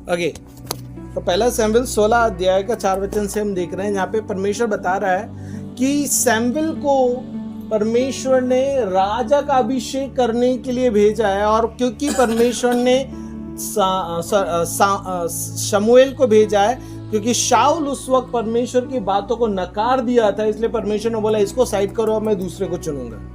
Okay, तो पहला Samuel 16 अध्याय का 4 वचन से हम देख रहे हैं। यहाँ पे परमेश्वर बता रहा है कि सैमुएल को परमेश्वर ने राजा का अभिषेक करने के लिए भेजा है, और क्योंकि परमेश्वर ने शमूएल को भेजा है, क्योंकि शाऊल उस वक्त परमेश्वर की बातों को नकार दिया था, इसलिए परमेश्वर ने बोला इसको साइड करो, मैं दूसरे को चुनूंगा।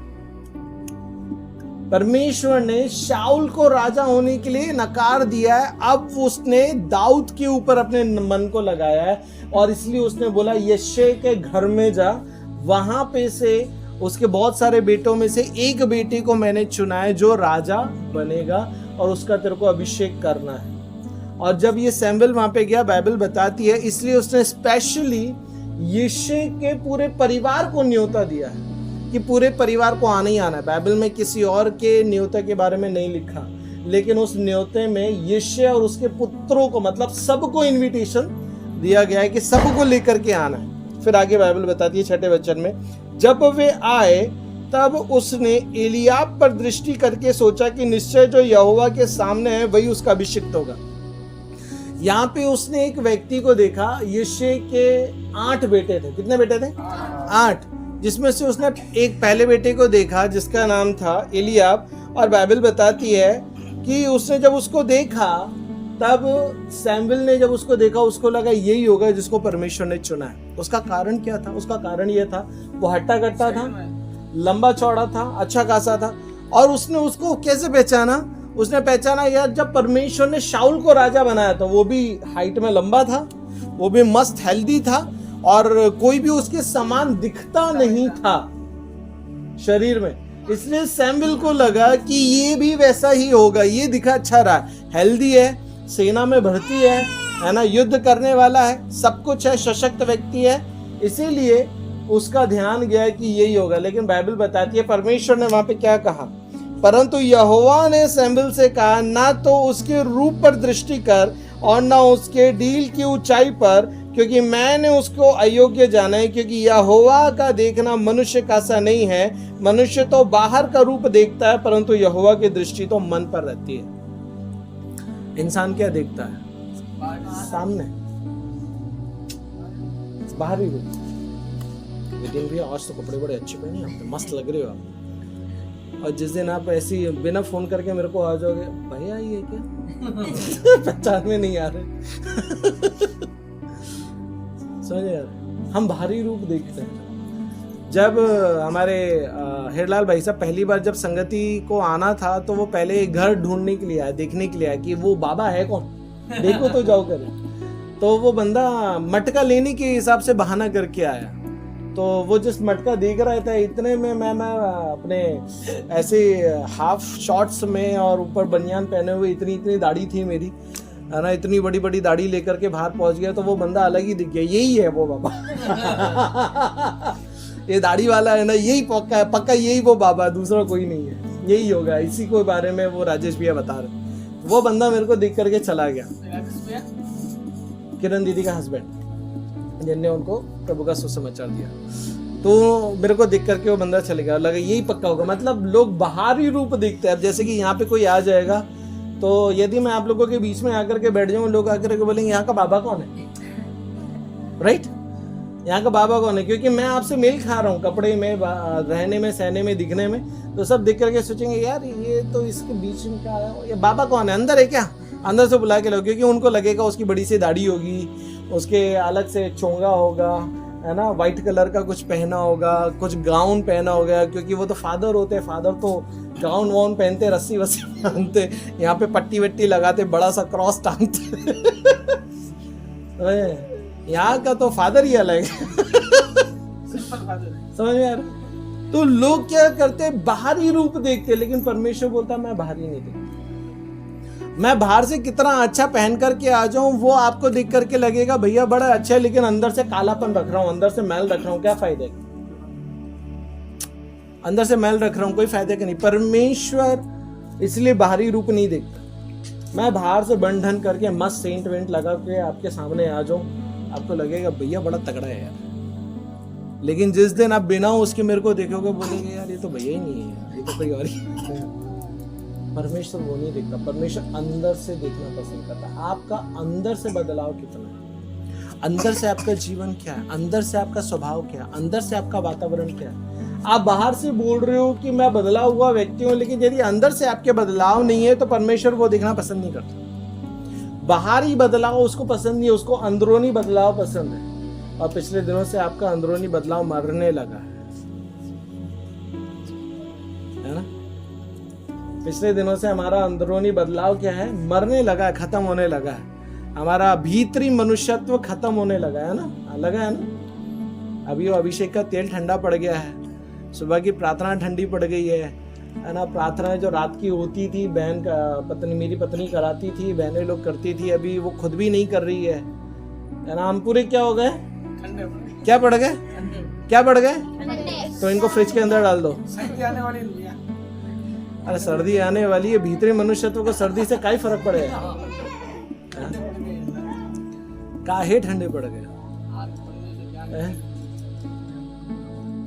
परमेश्वर ने शाऊल को राजा होने के लिए नकार दिया है, अब उसने दाऊद के ऊपर अपने मन को लगाया है, और इसलिए उसने बोला यिशै के घर में जा, वहां पे से उसके बहुत सारे बेटों में से एक बेटे को मैंने चुना है जो राजा बनेगा, और उसका तेरे को अभिषेक करना है। और जब ये सैमुएल वहां पे गया, बाइबल बताती है, इसलिए उसने स्पेशली यिशै के पूरे परिवार को न्योता दिया है कि पूरे परिवार को आना ही आना है। बाइबल में किसी और के न्योते के बारे में नहीं लिखा, लेकिन उस न्योते में यिशै और उसके पुत्रों को, मतलब सबको इनविटेशन दिया गया है कि सबको लेकर के आना है। फिर आगे बाइबल बताती है 6 वचन में, जब वे आए तब उसने एलियाब पर दृष्टि करके सोचा कि निश्चय जो यहोवा के सामने है वही उसका अभिषिक्त होगा। यहाँ पे उसने एक व्यक्ति को देखा, यिशै के 8 बेटे थे। कितने बेटे थे? 8, जिसमें से उसने एक पहले बेटे को देखा जिसका नाम था एलियाब, और बाइबल बताती है कि उसने जब उसको देखा, तब सैमुएल ने जब उसको देखा, उसको लगा यही होगा जिसको परमेश्वर ने चुना है। उसका कारण क्या था? उसका कारण यह था, वो हट्टा कट्टा था, लंबा चौड़ा था, अच्छा खासा था। और उसने उसको कैसे पहचाना? उसने पहचाना यार, जब परमेश्वर ने शाऊल को राजा बनाया था, वो भी हाइट में लंबा था, वो भी मस्त हेल्दी था, और कोई भी उसके समान दिखता नहीं था शरीर में। इसलिए सैमुएल को लगा कि ये भी वैसा ही होगा, ये दिखा अच्छा रहा, हेल्दी है, सेना में भर्ती है ना, युद्ध करने वाला है, सब कुछ है, सशक्त व्यक्ति है, इसीलिए उसका ध्यान गया कि यही होगा। लेकिन बाइबल बताती है परमेश्वर ने वहां पे क्या कहा, परंतु यहोवा ने सैमुएल से कहा, ना तो उसके रूप पर दृष्टि कर और ना उसके डील की ऊंचाई पर, क्योंकि मैंने उसको अयोग्य जाना है। क्योंकि यहोवा का देखना मनुष्य का सा नहीं है, मनुष्य तो बाहर का रूप देखता है, परंतु यहोवा की दृष्टि तो मन पर रहती है। इंसान क्या देखता है? सामने, बाहरी रूप। लेकिन भी आज तो कपड़े बड़े अच्छे पहने आप, मस्त लग रहे हो आप। और जिस दिन आप ऐसी बिना फोन करके मेरे को आ जाओगे, भैया ये क्या पहचान में नहीं आ रहे समझ यार, हम बाहरी रूप देखते हैं। जब हमारे हिरलाल भाई साहब पहली बार जब संगति को आना था, तो वो पहले घर ढूंढने के लिए आया, देखने के लिए आया कि वो बाबा है कौन, देखो तो जाओ करे। तो वो बंदा मटका लेने के हिसाब से बहाना करके आया, तो वो जिस मटका देख रहा था, इतने में मैं अपने ऐसे हाफ शॉर्ट्स में और ऊपर बनियान पहने हुए, इतनी दाढ़ी थी मेरी, है ना, इतनी बड़ी बड़ी दाढ़ी लेकर के बाहर पहुंच गया। तो वो बंदा अलग ही दिख गया, यही है वो बाबा ये दाढ़ी वाला है ना, यही पक्का है, पक्का यही वो बाबा, दूसरा कोई नहीं है, यही होगा। इसी को बारे में वो राजेश भैया बता रहे। वो बंदा मेरे को देख करके चला गया, किरण दीदी का हस्बैंड, जिनने उनको प्रभु का सुसमाचार दिया। तो मेरे को देख करके वो बंदा चले गया, लगा यही पक्का होगा। मतलब लोग बाहरी रूप देखते हैं। अब जैसे कि यहाँ पे कोई आ जाएगा, तो यदि मैं आप लोगों के बीच में आकर के बैठ जाऊं, लोग आकर के बोलेंगे यहाँ का बाबा कौन है, राइट, यहाँ का बाबा कौन है, क्योंकि मैं आपसे मेल खा रहा हूँ कपड़े में, रहने में, सहने में, दिखने में। तो सब देख करके सोचेंगे यार ये तो इसके बीच में क्या है, ये बाबा कौन है, अंदर है क्या, अंदर से बुला के लो। क्योंकि उनको लगेगा उसकी बड़ी सी दाढ़ी होगी, उसके अलग से चोंगा होगा, है ना, व्हाइट कलर का कुछ पहना होगा, कुछ गाउन पहना होगा, क्योंकि वो तो फादर होते हैं। फादर तो गाउन वाउन पहनते, रस्सी वस्सी बांधते, यहाँ पे पट्टी वट्टी लगाते, बड़ा सा क्रॉस टांगते यहाँ का तो फादर ही अलग है समझ में यार। तो लोग क्या करते, बाहरी रूप देखते, लेकिन परमेश्वर बोलता मैं बाहरी नहीं देखता। मैं बाहर से कितना अच्छा पहन करके आ जाऊं, वो आपको देख करके लगेगा भैया बड़ा अच्छा है, लेकिन अंदर से कालापन रख रहा हूं, अंदर से मैल रख रहा हूं, क्या फायदा है? अंदर से मैल रख रहा हूं, कोई फायदा का नहीं। परमेश्वर इसलिए बाहरी रूप नहीं देखता। मैं बाहर से बन ढन करके मस्त सेंट वेंट लगा के आपके सामने आ जाऊं, आपको लगेगा भैया बड़ा तगड़ा है यार। लेकिन जिस दिन आप बिना उसके मेरे को देखोगे, बोलेंगे यार ये तो भैया ही नहीं है, ये तो कोई और ही परमेश्वर वो नहीं देखता, परमेश्वर अंदर से देखना पसंद करता है। आपका अंदर से बदलाव कितना है, अंदर से आपका जीवन क्या है, अंदर से आपका स्वभाव क्या है, अंदर से आपका वातावरण क्या है। आप बाहर से बोल रहे हो कि मैं बदला हुआ व्यक्ति हूं, लेकिन यदि अंदर से आपके बदलाव नहीं है तो परमेश्वर वो देखना पसंद नहीं करता। बाहरी बदलाव उसको पसंद नहीं है, उसको अंदरूनी बदलाव पसंद है। और पिछले दिनों से आपका अंदरूनी बदलाव मरने लगा है ना। पिछले दिनों से हमारा अंदरूनी बदलाव क्या है, मरने लगा है, खत्म होने लगा है। हमारा भीतरी मनुष्यत्व खत्म होने लगा है ना, लगा है ना। अभी वो अभिषेक का तेल ठंडा पड़ गया है, सुबह की प्रार्थना ठंडी पड़ गई है ना। प्रार्थना जो रात की होती थी, बहन का पत्नी, मेरी पत्नी कराती थी, बहनें लोग करती थी, अभी वो खुद भी नहीं कर रही है ना। हम पूरे क्या हो गए, क्या पड़ गए, क्या पड़ गए, तो इनको फ्रिज के अंदर डाल दो। अरे सर्दी आने वाली है, भीतरी मनुष्यत्व को सर्दी से क्या फर्क पड़ेगा, काहे ठंडे पड़ गए।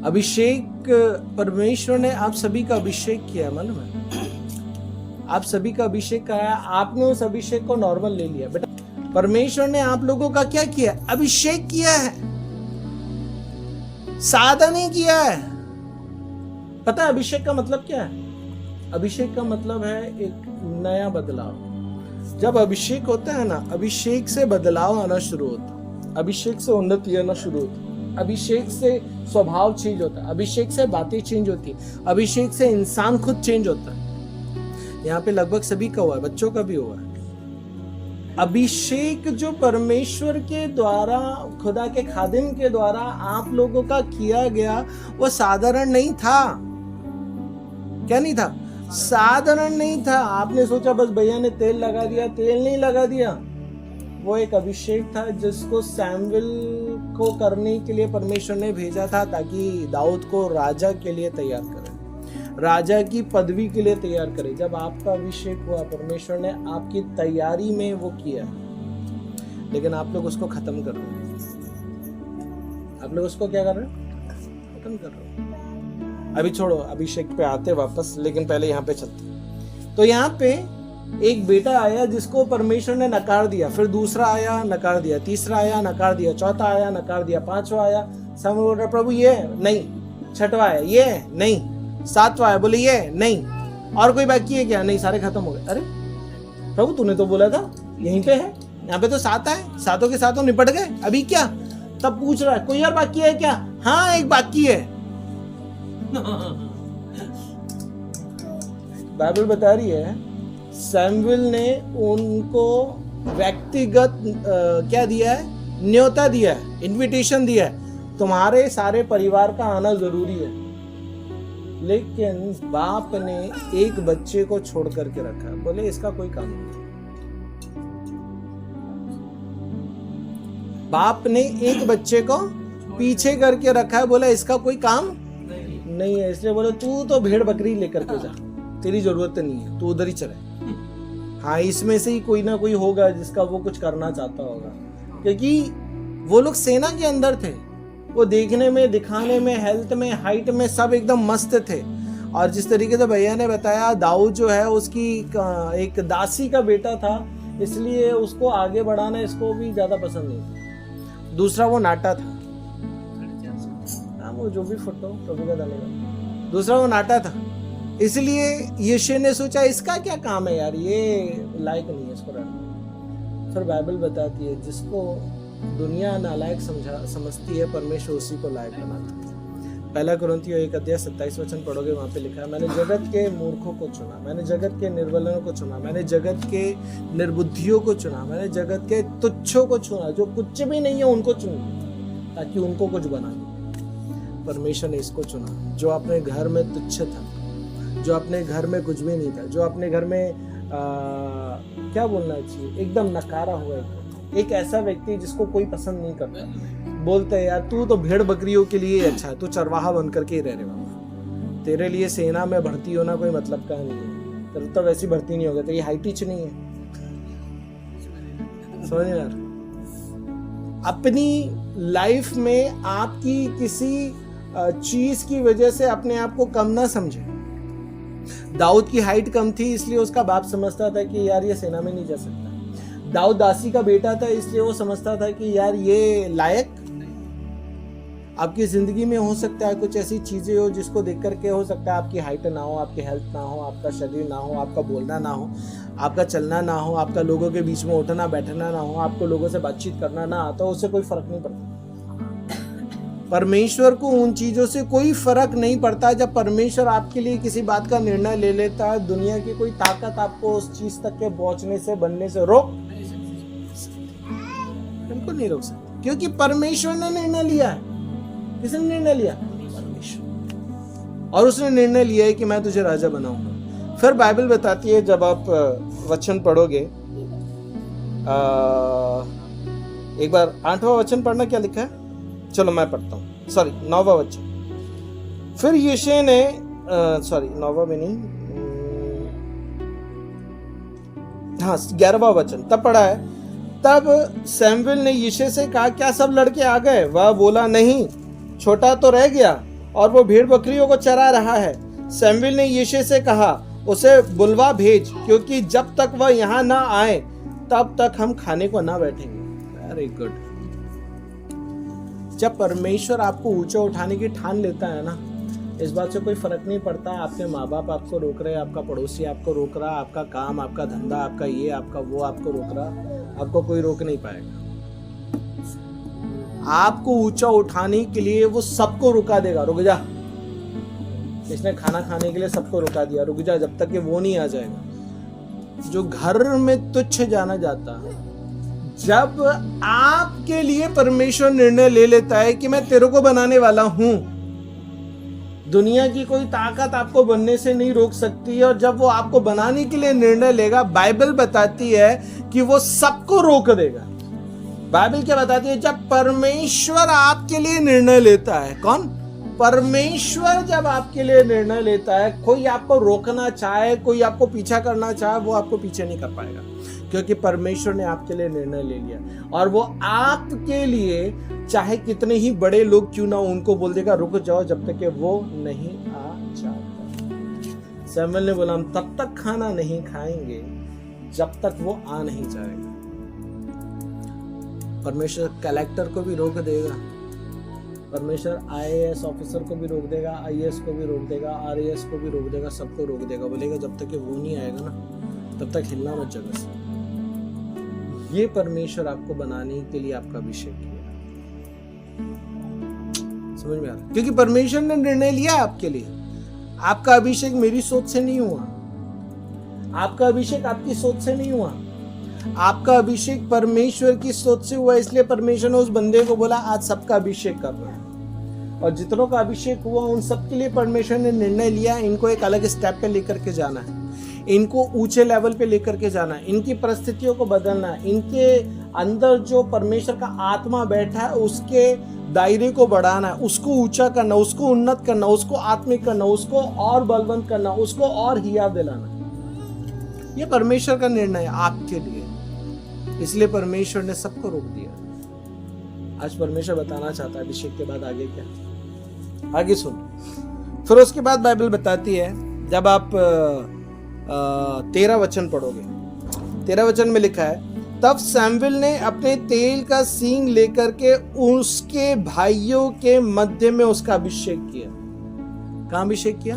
अभिषेक, परमेश्वर ने आप सभी का अभिषेक किया, मालूम है, आप सभी का अभिषेक कराया। आपने उस अभिषेक को नॉर्मल ले लिया। बेटा परमेश्वर ने आप लोगों का क्या किया, अभिषेक किया है, सादा नहीं किया है। पता है अभिषेक का मतलब क्या है? अभिषेक का मतलब है एक नया बदलाव। जब अभिषेक होता है ना, अभिषेक से बदलाव आना शुरू होता, अभिषेक से उन्नति आना शुरू होती, अभिषेक से स्वभाव चेंज होता है, अभिषेक से बातें चेंज होती है, अभिषेक से इंसान खुद चेंज होता है। यहाँ पे लगभग सभी का हुआ है, बच्चों का भी हुआ है। अभिषेक जो परमेश्वर के द्वारा, खुदा के खादिम के द्वारा आप लोगों का किया गया, वो साधारण नहीं था। क्या नहीं था? साधारण नहीं था। आपने सोचा बस भैया ने तेल लगा दिया, तेल नहीं लगा दिया। वो एक अभिषेक था जिसको सैमुएल को करने के लिए परमेश्वर ने भेजा था, ताकि दाऊद को राजा के लिए तैयार करे, राजा की पदवी के लिए तैयार करे। जब आपका अभिषेक हुआ, परमेश्वर ने आपकी तैयारी में वो किया, लेकिन आप लोग उसको खत्म कर रहे हो। आप लोग उसको क्या कर रहे हो? खत्म कर रहे हो। अभी छोड़ो, अभिषेक पे आते वापस, लेकिन पहले यहाँ पे चलते। तो यहाँ पे एक बेटा आया जिसको परमेश्वर ने नकार दिया, फिर दूसरा आया, नकार दिया, तीसरा आया, नकार दिया, चौथा आया, नकार दिया, पांचवा आया। सब बोल रहे प्रभु ये नहीं, छठवा आया ये नहीं, सातवां आया, बोले ये नहीं, और कोई बाकी है क्या? नहीं, सारे खत्म हो गए। अरे प्रभु तूने तो बोला था यहीं पे है, यहाँ पे तो 7 है, सातों के सातों निपट गए, अभी क्या? तब पूछ रहा है कोई और बाकी है क्या? हाँ एक बाकी है। बाइबल बता रही है सैमुएल ने उनको व्यक्तिगत क्या दिया है? न्योता दिया है, इनविटेशन दिया है, तुम्हारे सारे परिवार का आना जरूरी है। लेकिन बाप ने एक बच्चे को छोड़ करके रखा, बोले इसका कोई काम नहीं। बाप ने एक बच्चे को पीछे करके रखा है, बोला इसका कोई काम नहीं है। इसलिए बोले तू तो भेड़ बकरी लेकर के जा, तेरी जरूरत नहीं है, तू उधर ही चले। हाँ इसमें से ही कोई ना कोई होगा जिसका वो कुछ करना चाहता होगा, क्योंकि वो लोग सेना के अंदर थे। वो देखने में, दिखाने में, हेल्थ में, हाइट में सब एकदम मस्त थे। और जिस तरीके से भैया ने बताया, दाऊद जो है उसकी एक दासी का बेटा था, इसलिए उसको आगे बढ़ाना इसको भी ज्यादा पसंद नहीं था। दूसरा वो नाटा था, वो जो भी फोटो प्रभु का धन्यवाद। दूसरा वो नाटा था, इसलिए यीशु ने सोचा इसका क्या काम है यार, ये लायक नहीं है इसको रखना। फिर बाइबल बताती है जिसको दुनिया नालायक समझती है, परमेश्वर उसी को लायक बनाता है। 1 कुरिन्थियों 1:27 पढ़ोगे, वहां पे लिखा है मैंने जगत के मूर्खों को चुना, मैंने जगत के निर्बलों को चुना, मैंने जगत के निर्बुद्धियों को चुना, मैंने जगत के तुच्छों को चुना, जो कुछ भी नहीं है उनको चुन लिया ताकि उनको कुछ बना दे। परमेश्वर ने इसको चुना जो अपने घर में तुच्छ था, जो अपने घर में कुछ भी नहीं था, जो अपने घर में क्या बोलना चाहिए, एकदम नकारा हुआ एक ऐसा व्यक्ति जिसको कोई पसंद नहीं करता। बोलते हैं यार तू तो भेड़ बकरियों के लिए अच्छा है, तू चरवाहा बन करके ही रह रहे बाबा, तेरे लिए सेना में भर्ती होना कोई मतलब का नहीं है, तेरे तो वैसी भर्ती नहीं होगा, तेरी हाइट ही नहीं है। समझ यार, अपनी लाइफ में आपकी किसी चीज की वजह से अपने आप को कम ना समझे। दाऊद की हाइट कम थी, इसलिए उसका बाप समझता था कि यार ये सेना में नहीं जा सकता। दाऊद दासी का बेटा था, इसलिए वो समझता था कि यार ये लायक। आपकी जिंदगी में हो सकता है कुछ ऐसी चीजें हो जिसको देख करके हो सकता है आपकी हाइट ना हो, आपकी हेल्थ ना हो, आपका शरीर ना हो, आपका बोलना ना हो, आपका चलना ना हो, आपका लोगों के बीच में उठना बैठना ना हो, आपको लोगों से बातचीत करना ना आता, उससे कोई फर्क नहीं पड़ता। परमेश्वर को उन चीजों से कोई फर्क नहीं पड़ता। जब परमेश्वर आपके लिए किसी बात का निर्णय ले लेता है, दुनिया की कोई ताकत आपको उस चीज तक के पहुंचने से, बनने से रोक बिल्कुल नहीं रोक सकती, क्योंकि परमेश्वर ने निर्णय लिया है। किसने निर्णय लिया? परमेश्वर। और उसने निर्णय लिया है कि मैं तुझे राजा बनाऊंगा। फिर बाइबल बताती है, जब आप वचन पढ़ोगे, एक बार 8वां वचन पढ़ना, क्या लिखा है? चलो मैं पढ़ता हूँ, सॉरी 9वां वचन। फिर यिशै ने, सॉरी 9वां में नहीं, हाँ 11वां वचन तब पढ़ा है। तब सैमुएल ने यिशै से कहा, क्या सब लड़के आ गए? वह बोला, नहीं, छोटा तो रह गया और वो भेड़ बकरियों को चरा रहा है। सैमुएल ने यिशै से कहा, उसे बुलवा भेज, क्योंकि जब तक वह यहाँ ना आए तब तक हम खाने को ना बैठेंगे। Very good. जब परमेश्वर आपको ऊंचा उठाने की ठान लेता है ना, इस बात से कोई फर्क नहीं पड़ता आपके माँ बाप आपको रोक रहे, आपका पड़ोसी आपको रोक रहा, आपका काम, आपका धंधा, आपका ये, आपका वो आपको रोक रहा, आपको कोई रोक नहीं पाएगा। आपको ऊंचा उठाने के लिए वो सबको रुका देगा। रुक जा, इसने खाना खाने के लिए सबको रुका दिया, रुक जा जब तक कि वो नहीं आ जाएगा। जो घर में तुच्छ जाना जाता है, जब आपके लिए परमेश्वर निर्णय ले लेता है कि मैं तेरे को बनाने वाला हूं, दुनिया की कोई ताकत आपको बनने से नहीं रोक सकती। और जब वो आपको बनाने के लिए निर्णय लेगा, बाइबल बताती है कि वो सबको रोक देगा। बाइबल क्या बताती है? जब परमेश्वर आपके लिए निर्णय लेता है, कौन? परमेश्वर जब आपके लिए निर्णय लेता है, कोई आपको रोकना चाहे, कोई आपको पीछा करना चाहे, वो आपको पीछे नहीं कर पाएगा, क्योंकि परमेश्वर ने आपके लिए निर्णय ले लिया। और वो आपके लिए चाहे कितने ही बड़े लोग क्यों ना, उनको बोल देगा रुक जाओ जब तक कि वो नहीं आ जाता। सैमुएल ने बोला, हम तब तक खाना नहीं खाएंगे जब तक वो आ नहीं जाएगा। परमेश्वर कलेक्टर को भी रोक देगा, परमेश्वर IAS ऑफिसर को भी रोक देगा, IAS को भी रोक देगा, RAS को भी रोक देगा, सबको रोक देगा। बोलेगा जब तक कि वो नहीं आएगा ना, तब तक हिलना मत जगह से। ये परमेश्वर आपको बनाने के लिए आपका अभिषेक किया। समझ में आ रहा है? क्योंकि परमेश्वर ने निर्णय लिया आपके लिए। आपका अभिषेक मेरी सोच से नहीं हुआ, आपका अभिषेक आपकी सोच से नहीं हुआ, आपका अभिषेक परमेश्वर की सोच से हुआ। इसलिए परमेश्वर ने उस बंदे को बोला, आज सबका अभिषेक करना है। और जितनों का अभिषेक हुआ, उन सबके लिए परमेश्वर ने निर्णय लिया, इनको एक अलग स्टेप पे लेकर के जाना है, इनको ऊंचे लेवल पे लेकर के जाना है, इनकी परिस्थितियों को बदलना है, इनके अंदर जो परमेश्वर का आत्मा बैठा है उसके दायरे को बढ़ाना है, उसको ऊंचा करना, उसको उन्नत करना, उसको आत्मिक करना, उसको और बलवंत करना, उसको और हिया दिलाना। ये परमेश्वर का निर्णय है आपके लिए। इसलिए परमेश्वर ने सबको रोक दिया। आज परमेश्वर बताना चाहता है अभिषेक के बाद आगे क्या। आगे सुन। फिर उसके बाद बाइबल बताती है, जब आप 13 वचन पढ़ोगे, 13 वचन में लिखा है, तब सैमुएल ने अपने तेल का सींग लेकर के उसके भाइयों के मध्य में उसका अभिषेक किया। कहाँ अभिषेक किया?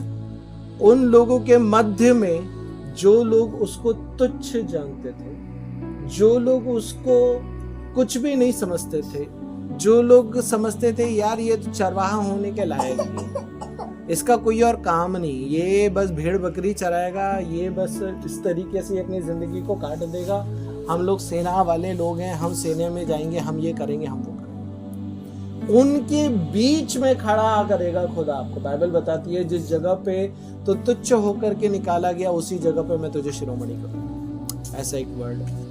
उन लोगों के मध्य में जो लोग उसको तुच्छ जानते थे, जो लोग उसको कुछ भी नहीं समझते थे, जो लोग समझते थे यार ये तो चरवाहा होने के लायक है, इसका कोई और काम नहीं, ये बस भेड़ बकरी चराएगा, ये बस इस तरीके से अपनी जिंदगी को काट देगा, हम लोग सेना वाले लोग हैं, हम सेना में जाएंगे, हम ये करेंगे, हम वो करेंगे। उनके बीच में खड़ा करेगा खुदा आपको। बाइबल बताती है, जिस जगह पे तो तुच्छ होकर के निकाला गया, उसी जगह पे मैं तुझे शिरोमणि करूंगा। ऐसा एक वर्ड है।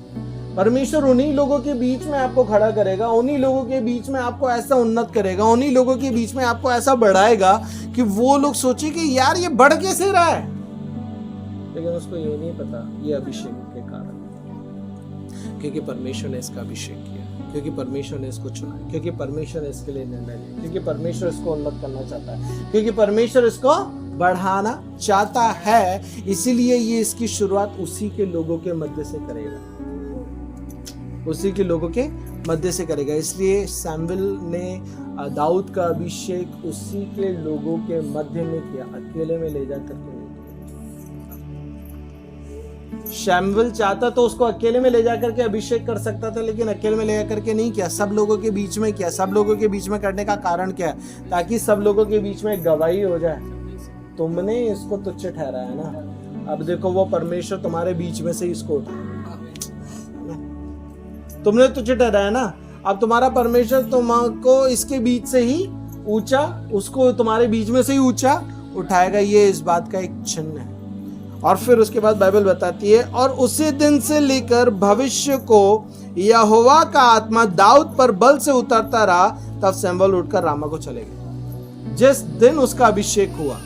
परमेश्वर उन्हीं लोगों के बीच में आपको खड़ा करेगा, उन्हीं लोगों के बीच में आपको ऐसा उन्नत करेगा, उन्हीं लोगों के बीच में आपको ऐसा बढ़ाएगा कि वो लोग सोचे कि यार ये बढ़ कैसे रहा है, लेकिन उसको ये नहीं पता ये अभिषेक के कारण, क्योंकि परमेश्वर ने इसका अभिषेक किया, क्योंकि परमेश्वर ने इसको चुना, क्योंकि परमेश्वर ने इसके लिए निर्णय लिया, क्योंकि परमेश्वर इसको उन्नत करना चाहता है, क्योंकि परमेश्वर इसको बढ़ाना चाहता है, इसीलिए ये इसकी शुरुआत उसी के लोगों के मध्य से करेगा, उसी के लोगों के मध्य से करेगा। इसलिए सैमुएल ने दाऊद का अभिषेक उसी के लोगों के मध्य में किया, अकेले में ले जाकर के नहीं। सैमुएल चाहता तो उसको अकेले में ले जाकर के अभिषेक कर सकता था, लेकिन अकेले में ले जाकर के नहीं किया, सब लोगों के बीच में किया। सब लोगों के बीच में करने का कारण क्या है? ताकि सब लोगों के बीच में गवाही हो जाए, तुमने इसको तुच्छ ठहराया ना, अब देखो वो परमेश्वर तुम्हारे बीच में से इसको उठाया, तुमने तुच्छ ठहराया ना, अब तुम्हारा परमेश्वर तुमको इसके बीच से ही ऊंचा, उसको तुम्हारे बीच में से ही ऊंचा उठाएगा। ये इस बात का एक चिन्ह है। और फिर उसके बाद बाइबल बताती है, और उसी दिन से लेकर भविष्य को यहोवा का आत्मा दाऊद पर बल से उतरता रहा, तब सैमुएल उठकर रामा को चले गए। जिस दिन उसका अभिषेक हुआ,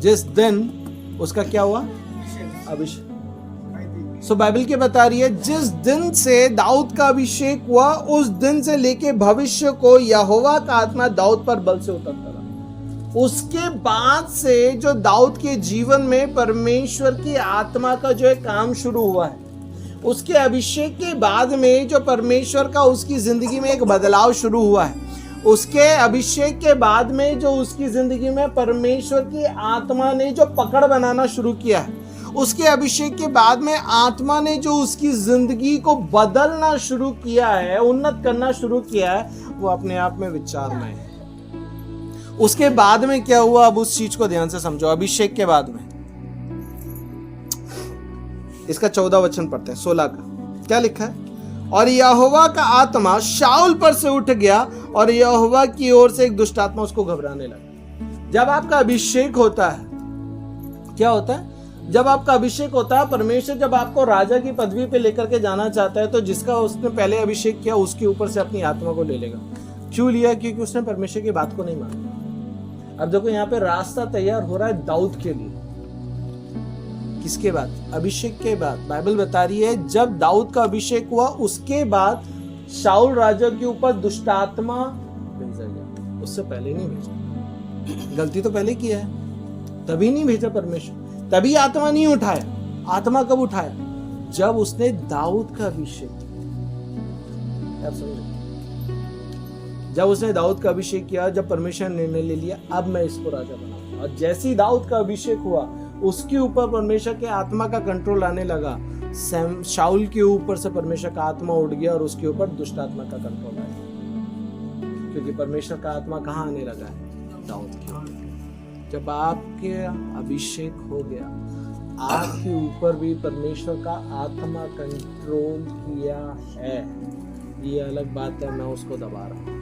जिस दिन उसका क्या हुआ? अभिषेक। सो बाइबल के बता रही है, जिस दिन से दाऊद का अभिषेक हुआ, उस दिन से लेके भविष्य को यहोवा का आत्मा दाऊद पर बल से उतरता रहा। उसके बाद से जो दाऊद के जीवन में परमेश्वर की आत्मा का जो एक काम शुरू हुआ है, उसके अभिषेक के बाद में जो परमेश्वर का उसकी जिंदगी में एक बदलाव शुरू हुआ है, उसके अभिषेक के बाद में जो उसकी जिंदगी में परमेश्वर की आत्मा ने जो पकड़ बनाना शुरू किया है, उसके अभिषेक के बाद में आत्मा ने जो उसकी जिंदगी को बदलना शुरू किया है, उन्नत करना शुरू किया है, वो अपने आप में विचारमय है। उसके बाद में क्या हुआ, अब उस चीज को ध्यान से समझो। अभिषेक के बाद में इसका 14 वचन पढ़ते हैं, 16 का क्या लिखा है? और यहोवा का आत्मा शाऊल पर से उठ गया और यहोवा की ओर से एक दुष्ट आत्मा उसको घबराने लगा। जब आपका अभिषेक होता है, क्या होता है? जब आपका अभिषेक होता है, परमेश्वर जब आपको राजा की पदवी पे लेकर के जाना चाहता है, तो जिसका उसने पहले अभिषेक किया उसके ऊपर से अपनी आत्मा को ले लेगा। क्यों लिया? क्योंकि उसने परमेश्वर की बात को नहीं माना। अब देखो यहाँ पे रास्ता तैयार हो रहा है दाऊद के लिए। किसके बाद? अभिषेक के बाद। बाइबल बता रही है, जब दाऊद का अभिषेक हुआ, उसके बाद शाऊल राजा के ऊपर दुष्ट आत्मा भेजा गया। उससे पहले नहीं भेजा। गलती तो पहले किया है, तभी नहीं भेजा परमेश्वर, तभी आत्मा नहीं उठाया। आत्मा कब उठाया? जब उसने दाऊद का अभिषेक किया। समझो, जब उसने दाऊद का अभिषेक किया, जब परमेश्वर ने निर्णय ले लिया, अब मैं इसको राजा बनाऊंगा। और जैसे ही दाऊद का अभिषेक हुआ, उसके ऊपर परमेश्वर के आत्मा का कंट्रोल आने लगा। शाऊल के ऊपर से परमेश्वर का आत्मा उठ गया और उसके ऊपर दुष्ट आत्मा का कंट्रोल आया, क्योंकि परमेश्वर का आत्मा कहाँ आने लगा है? दाऊद के ऊपर। जब आपके अभिषेक हो गया, आपके ऊपर भी परमेश्वर का आत्मा कंट्रोल किया है। ये अलग बात है, मैं उसको दबा रहा हूं।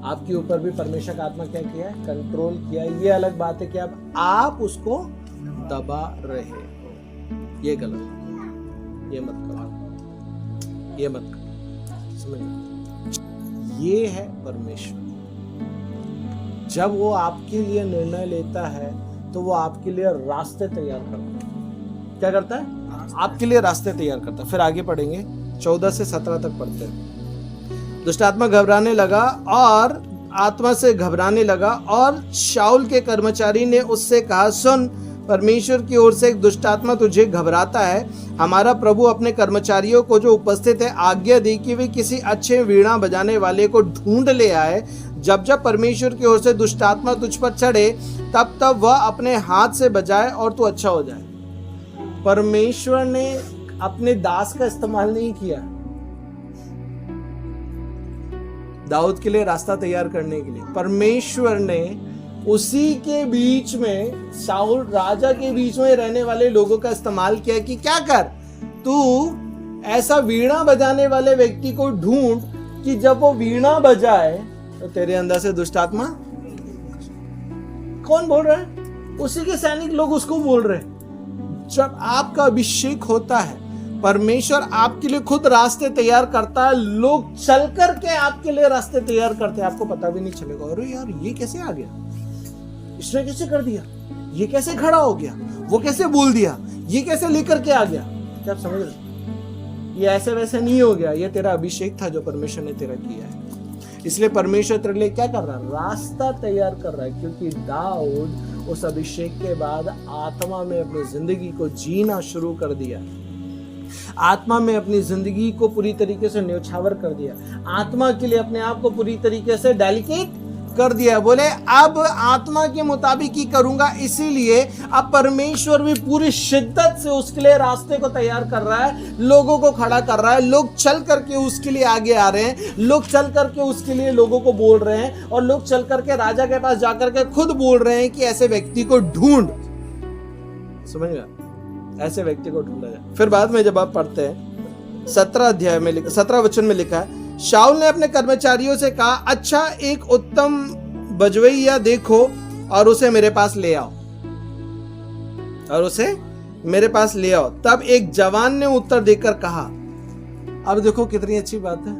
आपके ऊपर भी परमेश्वर का आत्मा क्या किया है? कंट्रोल किया। ये अलग बात है कि अब आप उसको दबा रहे हो। ये गलत, ये मत करो, ये मत करो। समझ? ये है परमेश्वर। जब वो आपके लिए निर्णय लेता है, तो वो आपके लिए रास्ते तैयार करता है। क्या करता है? आपके लिए रास्ते तैयार करता है। फिर आगे पढ़ेंगे, 14 से 17 तक पढ़ते हैं। दुष्ट आत्मा घबराने लगा और आत्मा से घबराने लगा, और शाऊल के कर्मचारी ने उससे कहा, सुन, परमेश्वर की ओर से एक दुष्ट आत्मा तुझे घबराता है। हमारा प्रभु अपने कर्मचारियों को जो उपस्थित है आज्ञा दी कि वे किसी अच्छे वीणा बजाने वाले को ढूंढ ले आए। जब जब परमेश्वर की ओर से दुष्ट आत्मा तुझ पर चढ़े, तब तब वह अपने हाथ से बजाए और तू अच्छा हो जाए। परमेश्वर ने अपने दास का इस्तेमाल नहीं किया दाऊद के लिए रास्ता तैयार करने के लिए। परमेश्वर ने उसी के बीच में, शाऊल राजा के बीच में रहने वाले लोगों का इस्तेमाल किया कि क्या कर, तू ऐसा वीणा बजाने वाले व्यक्ति को ढूंढ कि जब वो वीणा बजाए तो तेरे अंदर से दुष्ट आत्मा। कौन बोल रहा है? उसी के सैनिक लोग उसको बोल रहे हैं। जब आपका अभिषेक होता है, परमेश्वर आपके लिए खुद रास्ते तैयार करता है। लोग चल करके आपके लिए रास्ते तैयार करते हैं, आपको पता भी नहीं चलेगा। अरे यार, ये कैसे आ गया, इसने कैसे कर दिया, ये कैसे खड़ा हो गया, वो कैसे बोल दिया, ये कैसे लेकर के आ गया। क्या आप समझ रहे? ये ऐसे वैसे नहीं हो गया, ये तेरा अभिषेक था जो परमेश्वर ने तेरा किया है। इसलिए परमेश्वर तेरे लिए क्या कर रहा है, रास्ता तैयार कर रहा है, क्योंकि दाऊद उस अभिषेक के बाद आत्मा में अपनी जिंदगी को जीना शुरू कर दिया, आत्मा में अपनी जिंदगी को पूरी तरीके से न्यौछावर कर दिया, आत्मा के लिए अपने आप को पूरी तरीके से डेडिकेट कर दिया। बोले अब आत्मा के मुताबिक ही करूंगा, इसीलिए अब परमेश्वर भी पूरी शिद्दत से उसके लिए रास्ते को तैयार कर रहा है, लोगों को खड़ा कर रहा है, लोग चल करके उसके लिए आगे आ रहे हैं, लोग चल करके उसके लिए लोगों को बोल रहे हैं, और लोग चल करके राजा के पास जाकर के खुद बोल रहे हैं कि ऐसे व्यक्ति को ढूंढ। समझ गया, ऐसे व्यक्ति को ढूंढा जाए। फिर बाद में जब आप पढ़ते हैं 17 वचन में लिखा है, शाऊल ने अपने कर्मचारियों से कहा, अच्छा एक उत्तम बजवैया देखो और उसे मेरे पास ले आओ, तब एक जवान ने उत्तर देकर कहा। अब देखो कितनी अच्छी बात है।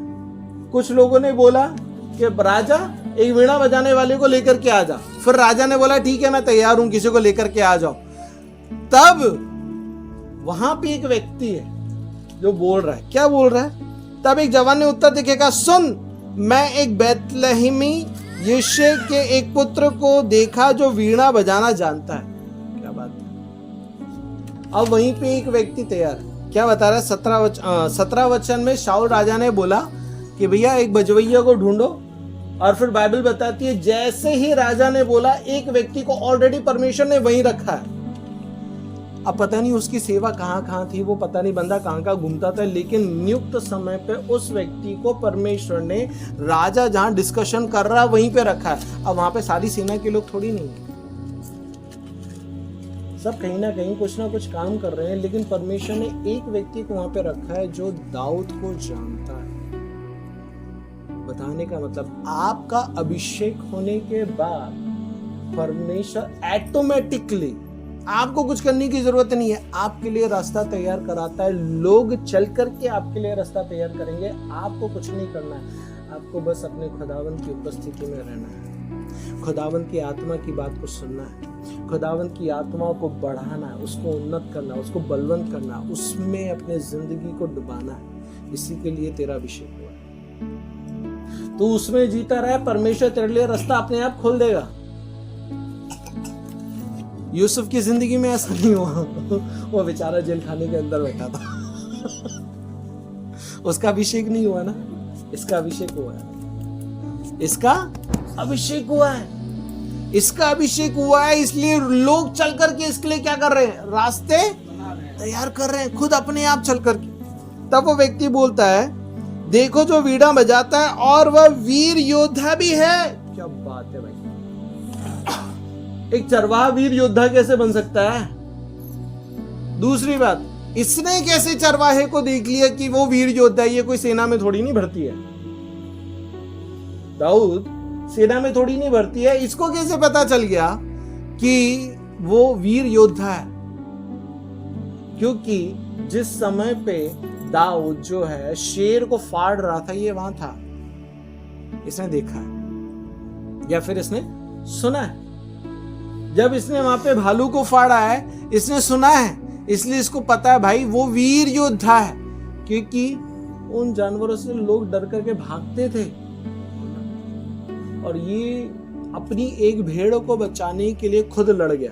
कुछ लोगों ने बोला कि राजा एक वीणा बजाने वाले को लेकर के आ जा। फिर राजा ने बोला ठीक है मैं तैयार हूं, किसी को लेकर के आ जाओ। तब वहां पे एक व्यक्ति है जो बोल रहा है, क्या बोल रहा है? तब एक जवान ने उत्तर देके कहा, सुन, मैं एक बैतलहमी यिशै के एक पुत्र को देखा जो वीणा बजाना जानता है। क्या बात है। अब वहीं पे एक व्यक्ति तैयार है, क्या बता रहा है? 17 वचन में शाऊल राजा ने बोला कि भैया एक बजवैया को ढूंढो, और फिर बाइबल बताती है जैसे ही राजा ने बोला एक व्यक्ति को ऑलरेडी परमेश्वर ने वहीं रखा है। अब पता नहीं उसकी सेवा कहाँ थी, वो पता नहीं बंदा कहाँ घूमता था, लेकिन नियुक्त समय पे उस व्यक्ति को परमेश्वर ने राजा जहां डिस्कशन कर रहा है वहीं पे रखा है। अब वहां पे सारी सेना के लोग थोड़ी नहीं है, सब कहीं ना कहीं कुछ ना कुछ काम कर रहे हैं, लेकिन परमेश्वर ने एक व्यक्ति को वहां पे रखा है जो दाऊद को जानता है। बताने का मतलब आपका अभिषेक होने के बाद परमेश्वर ऑटोमेटिकली, आपको कुछ करने की जरूरत नहीं है, आपके लिए रास्ता तैयार कराता है। लोग चल करके आपके लिए रास्ता तैयार करेंगे, आपको कुछ नहीं करना है। आपको बस अपने खुदावन की उपस्थिति में रहना है, खुदावन की आत्मा की बात को सुनना है, खुदावन की आत्मा को बढ़ाना है, उसको उन्नत करना है, उसको बलवंत करना है, उसमें अपने जिंदगी को डुबाना है। इसी के लिए तेरा अभिषेक हुआ है। तो उसमें जीता रहे, परमेश्वर तेरे लिए रास्ता अपने आप खोल देगा। यूसुफ की जिंदगी में ऐसा नहीं हुआ, वो बेचारा जेल खाने के अंदर बैठा था। उसका अभिषेक नहीं हुआ ना, इसका अभिषेक हुआ है, इसका अभिषेक हुआ है, इसका अभिषेक हुआ है। इसलिए लोग चल करके इसके लिए क्या कर रहे हैं, रास्ते तैयार कर रहे हैं, खुद अपने आप चल करके। तब वो व्यक्ति बोलता है, देखो जो वीणा बजाता है और वह वीर योद्धा भी है। क्या बात है भाई, एक चरवाहा वीर योद्धा कैसे बन सकता है? दूसरी बात, इसने कैसे चरवाहे को देख लिया कि वो वीर योद्धा है? ये कोई सेना में थोड़ी नहीं भर्ती है, दाऊद सेना में थोड़ी नहीं भर्ती है, इसको कैसे पता चल गया कि वो वीर योद्धा है? क्योंकि जिस समय पे दाऊद जो है शेर को फाड़ रहा था, ये वहां था, इसने देखा है या फिर इसने सुना है। जब इसने वहां पे भालू को फाड़ा है, इसने सुना है, इसलिए इसको पता है भाई वो वीर योद्धा है। क्योंकि उन जानवरों से लोग डर करके भागते थे, और ये अपनी एक भेड़ को बचाने के लिए खुद लड़ गया,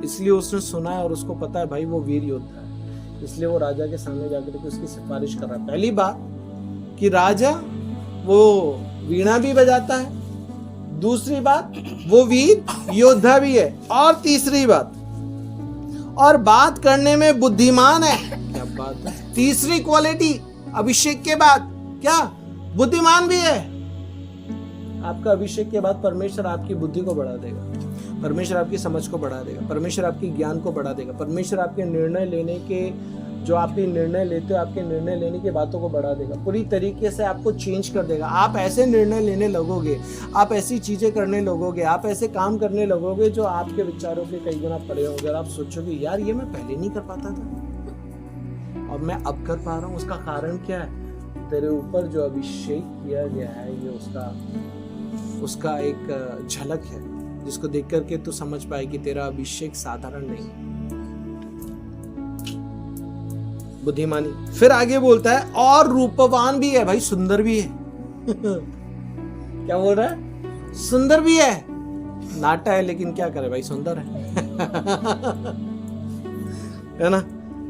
इसलिए उसने सुना है और उसको पता है भाई वो वीर योद्धा है। इसलिए वो राजा के सामने जाकर के उसकी सिफारिश कर रहा है। पहली बात कि राजा वो वीणा भी बजाता है, दूसरी बात वो वीर योद्धा भी है, और तीसरी बात, और बात करने में बुद्धिमान है। क्या बात है, तीसरी क्वालिटी अभिषेक के बाद क्या, बुद्धिमान भी है। आपका अभिषेक के बाद परमेश्वर आपकी बुद्धि को बढ़ा देगा, परमेश्वर आपकी समझ को बढ़ा देगा, परमेश्वर आपकी ज्ञान को बढ़ा देगा, परमेश्वर आपके निर्णय लेने के, जो आपके निर्णय लेते हो, आपके निर्णय लेने की बातों को बढ़ा देगा, पूरी तरीके से आपको चेंज कर देगा। आप ऐसे निर्णय लेने लगोगे, आप ऐसी चीजें करने लगोगे, आप ऐसे काम करने लगोगे जो आपके विचारों के कई गुना परे होंगे, और आप सोचोगे यार ये मैं पहले नहीं कर पाता था और मैं अब कर पा रहा हूँ। उसका कारण क्या है? तेरे ऊपर जो अभिषेक किया गया है, ये उसका एक झलक है, जिसको देख करके तू समझ पाए कि तेरा अभिषेक साधारण नहीं, बुद्धिमानी। फिर आगे बोलता है और रूपवान भी है, भाई सुंदर भी है। क्या बोल रहा है? सुंदर भी है, नाटा है, लेकिन क्या करे भाई, सुंदर है। है ना।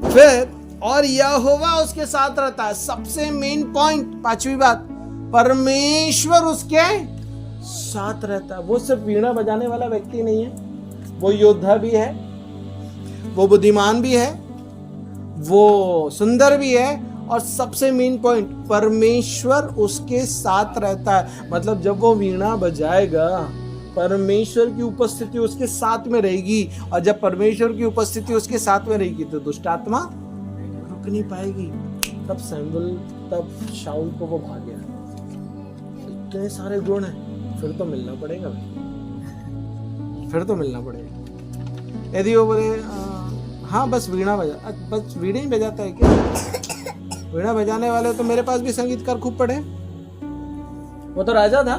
फिर और यहोवा उसके साथ रहता है। सबसे मेन पॉइंट, पांचवी बात, परमेश्वर उसके साथ रहता है। वो सिर्फ वीणा बजाने वाला व्यक्ति नहीं है, वो योद्धा भी है, वो बुद्धिमान भी है, वो सुंदर भी है, और सबसे मेन पॉइंट, परमेश्वर उसके साथ रहता है। मतलब जब वो वीणा बजाएगा, परमेश्वर की उपस्थिति उसके साथ में रहेगी, और जब परमेश्वर की उपस्थिति उसके साथ में रहेगी तो दुष्ट आत्मा रुक नहीं पाएगी। तब शाऊल को वो भाग गया। इतने सारे गुण हैं, फिर तो मिलना पड़ेगा भाई, फिर तो मिलना पड़ेगा। यदि वो बोले हाँ बस वीणा ही बजाता है क्या? वीणा बजाने वाले तो मेरे पास भी संगीतकार खूब पड़े, वो तो राजा था।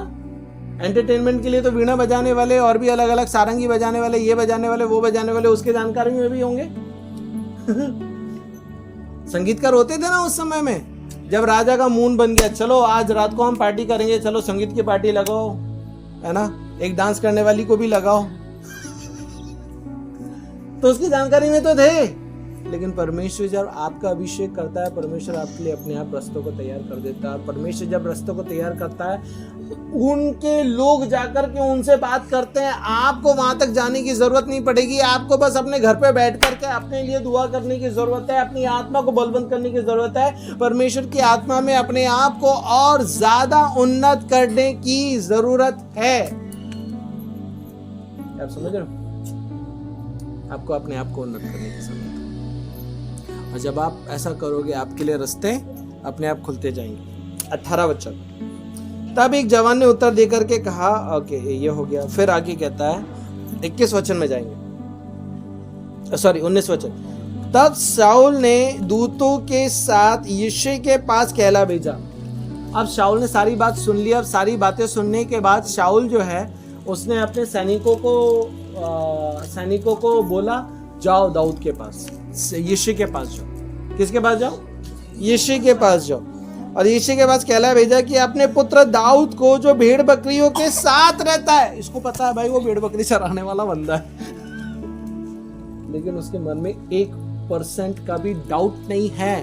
एंटरटेनमेंट के लिए तो वीणा बजाने वाले और भी अलग अलग, सारंगी बजाने वाले, ये बजाने वाले, वो बजाने वाले, उसके जानकारी में भी होंगे। संगीतकार होते थे ना उस समय में। जब राजा का मून बन गया, चलो आज रात को हम पार्टी करेंगे, चलो संगीत की पार्टी लगाओ, है ना, एक डांस करने वाली को भी लगाओ, तो उसकी जानकारी में तो थे। लेकिन परमेश्वर जब आपका अभिषेक करता है, परमेश्वर आपके लिए अपने आप रास्तों को तैयार कर देता है। परमेश्वर जब रास्तों को तैयार करता है, उनके लोग जाकर के उनसे बात करते हैं। आपको वहां तक जाने की जरूरत नहीं पड़ेगी, आपको बस अपने घर पे बैठ करके अपने लिए दुआ करने की जरूरत है, अपनी आत्मा को बलवंत करने की जरूरत है, परमेश्वर की आत्मा में अपने आप को और ज्यादा उन्नत करने की जरूरत है। आप समझ रहे हो? आपको अपने आप को उन्नत करने की जरूरत है, और जब आप ऐसा करोगे, आपके लिए रास्ते अपने आप खुलते जाएंगे। 18 वचन, तब एक जवान ने उत्तर देकर के कहा, ओके ये हो गया। फिर आगे कहता है 21 वचन में जाएंगे, सॉरी 19 वचन। तब शाऊल ने दूतों के साथ यिशै के पास कहला भेजा। अब शाऊल ने सारी बात सुन ली। अब सारी बातें सुनने के बाद शाऊल जो है, उसने अपने सैनिकों को बोला, जाओ दाऊद के पास, यिशै के पास जाओ। किसके पास जाओ? यिशै के पास जाओ। और यिशै के पास कहला भेजा कि अपने पुत्र दाऊद को, जो भेड़ बकरियों के साथ रहता है। इसको पता है भाई वो भेड़ बकरी चराने वाला बंदा है, लेकिन उसके मन में 1% का भी डाउट नहीं है।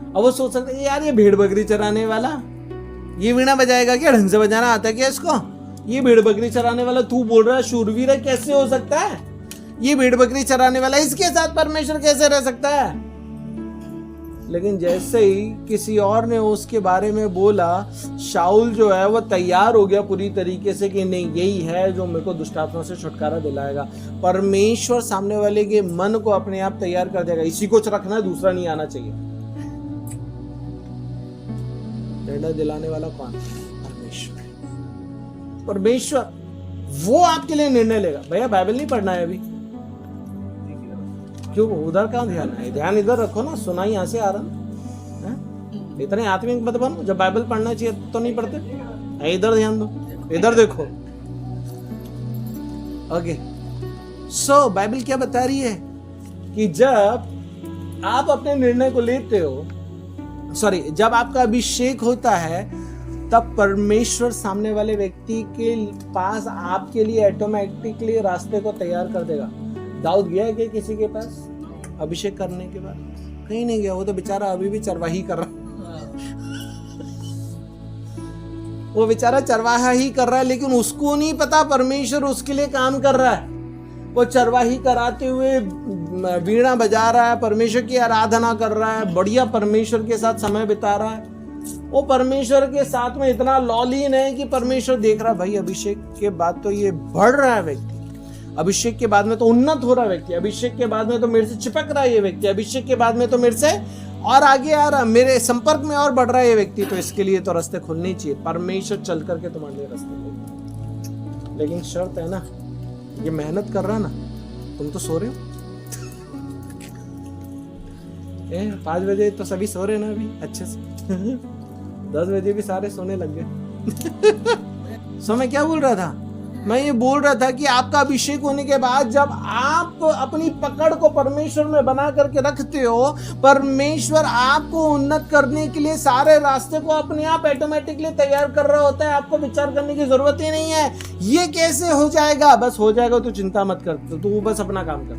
अब वो सोच सकते यार, ये भेड़ बकरी चराने वाला, ये वीणा बजाएगा क्या? ढंग से बजाना आता है क्या इसको? ये भेड़ बकरी चराने वाला, तू बोल रहा है शूरवीर है, कैसे हो सकता है? ये भेड़ बकरी चराने वाला, इसके साथ परमेश्वर कैसे रह सकता है? लेकिन जैसे ही किसी और ने उसके बारे में बोला, शाऊल जो है वो तैयार हो गया पूरी तरीके से कि नहीं, यही है जो मेरे को दुष्ट आत्मा से छुटकारा दिलाएगा। परमेश्वर सामने वाले के मन को अपने आप तैयार कर देगा। इसी को रखना है, दूसरा नहीं आना चाहिए। निर्णय दिलाने वाला कौन? परमेश्वर। परमेश्वर वो आपके लिए निर्णय लेगा। भैया बाइबल नहीं पढ़ना है अभी, क्यों? उधर कहाँ ध्यान है? ध्यान इधर रखो ना, सुना ही यहाँ से आ रहा है। इतने आत्मिक मत बनो। जब बाइबल पढ़ना चाहिए तो नहीं पढ़ते। इधर ध्यान दो, इधर देखो। ओके, सो बाइबल क्या बता रही है कि जब आप अपने निर्णय को लेते हो, सॉरी, जब आपका अभिषेक होता है, तब परमेश्वर सामने वाले व्यक्ति के पास आपके लिए ऑटोमेटिकली रास्ते को तैयार कर देगा। दाऊद गया क्या किसी के पास अभिषेक करने के बाद? कहीं नहीं गया। वो तो बेचारा अभी भी चरवाही कर रहा वो बेचारा चरवाहा ही कर रहा है, लेकिन उसको नहीं पता परमेश्वर उसके लिए काम कर रहा है। वो चरवाही कराते हुए वीणा बजा रहा है, परमेश्वर की आराधना कर रहा है, बढ़िया परमेश्वर के साथ समय बिता रहा है। वो परमेश्वर के साथ में इतना लॉलीन है कि परमेश्वर देख रहा है, भाई अभिषेक के बाद तो ये बढ़ रहा है व्यक्ति, अभिषेक के बाद में तो उन्नत हो रहा है व्यक्ति, अभिषेक के बाद में तो मेरे से चिपक रहा है ये व्यक्ति, अभिषेक के बाद में तो मेरे से और आगे आ रहा, मेरे संपर्क में और बढ़ रहा है ये व्यक्ति, तो इसके लिए तो रास्ते खुलने चाहिए। परमेश्वर चल करके तुम्हारे लिए रास्ते खोलेगा। लेकिन शर्त है ना, ये मेहनत कर रहा ना, तुम तो सो रहे हो। 5 बजे तो सभी सो रहे ना अभी अच्छे से। 10 बजे भी सारे सोने लग गए। सो मैं क्या बोल रहा था मैं ये बोल रहा था कि आपका अभिषेक होने के बाद जब आप अपनी पकड़ को परमेश्वर में बना करके रखते हो, परमेश्वर आपको उन्नत करने के लिए सारे रास्ते को अपने आप ऑटोमेटिकली तैयार कर रहा होता है। आपको विचार करने की जरूरत ही नहीं है ये कैसे हो जाएगा। बस हो जाएगा, तो चिंता मत कर, तू बस अपना काम कर,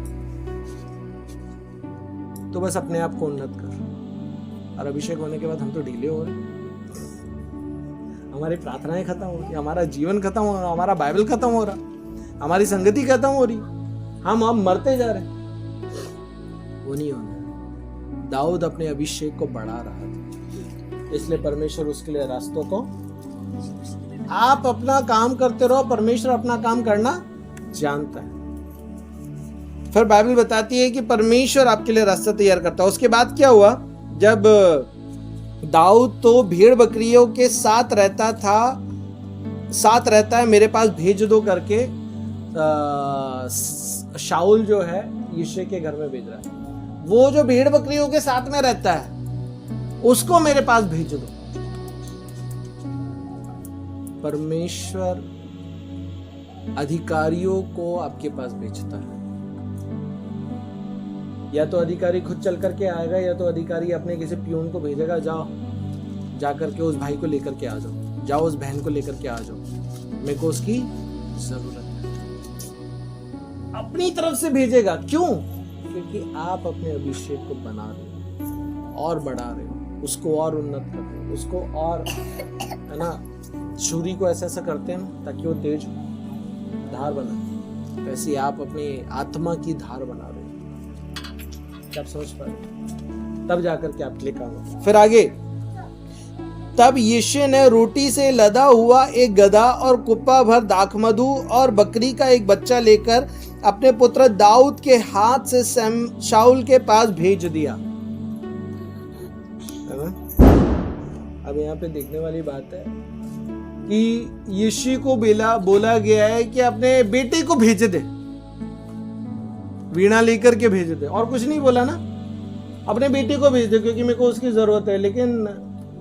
तो बस अपने आप को उन्नत कर। और अभिषेक होने के बाद हम तो ढीले हो रहे, हमारी प्रार्थनाएं खत्म हो रही, हमारा जीवन खत्म हो रहा, हमारा बाइबल खत्म हो रहा, हमारी संगति खत्म हो रही, हम अब मरते जा रहे। वो नहीं होना। दाऊद अपने अभिषेक को बढ़ा रहा था, इसलिए परमेश्वर उसके लिए रास्तों को, आप अपना काम करते रहो, परमेश्वर अपना काम करना जानता है। फिर बाइबल बताती है कि परमेश्वर आपके लिए रास्ता तैयार करता है। उसके बाद क्या हुआ, जब दाऊद तो भेड़ बकरियों के साथ रहता है, मेरे पास भेज दो करके शाऊल जो है यिशै के घर में भेज रहा है। वो जो भेड़ बकरियों के साथ में रहता है उसको मेरे पास भेज दो। परमेश्वर अधिकारियों को आपके पास भेजता है। या तो अधिकारी खुद चल करके आएगा, या तो अधिकारी अपने किसी पियून को भेजेगा, जाओ जा करके उस भाई को लेकर के आ जाओ, जाओ उस बहन को लेकर के आ जाओ, मेरे को उसकी जरूरत है। अपनी तरफ से भेजेगा। क्यों? क्योंकि आप अपने अभिषेक को बना रहे हो और बढ़ा रहे हो, उसको और उन्नत कर रहे हो, उसको और, है ना, छुरी को ऐसा ऐसा करते हैं ना ताकि वो तेज धार बना, वैसे आप अपनी आत्मा की धार बना रहे हो। आप समझ पा रहे, तब जाकर के आपके लिए काम होगा। फिर आगे, तब यिशै ने रोटी से लदा हुआ एक गधा और कुप्पा भर दाखमधु और बकरी का एक बच्चा लेकर अपने पुत्र दाऊद के हाथ से शाऊल के पास भेज दिया। है ना? अब यहाँ पे देखने वाली बात है कि यिशै को बोला गया है कि अपने बेटे को भेज दे, वीणा लेकर के भेज दे, और कुछ नहीं बोला ना, अपने बेटे को भेज दे क्योंकि मेरे को उसकी जरूरत है। लेकिन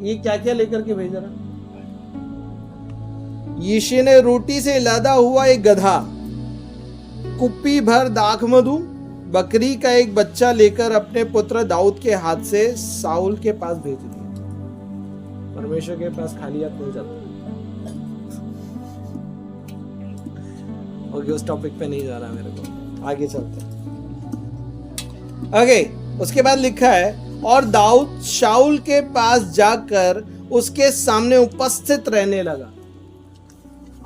ये क्या क्या लेकर के भेज रहा? यिशै ने रोटी से लदा हुआ एक गधा, कुप्पी भर दाखमधु, बकरी का एक बच्चा लेकर अपने पुत्र दाऊद के हाथ से शाऊल के पास भेज दिया। परमेश्वर के पास खाली हाथ नहीं जाता। ओके, उस टॉपिक पे नहीं जा रहा मेरे को, आगे चलते हैं। उसके बाद लिखा है, और दाऊद शाऊल के पास जाकर उसके सामने उपस्थित रहने लगा।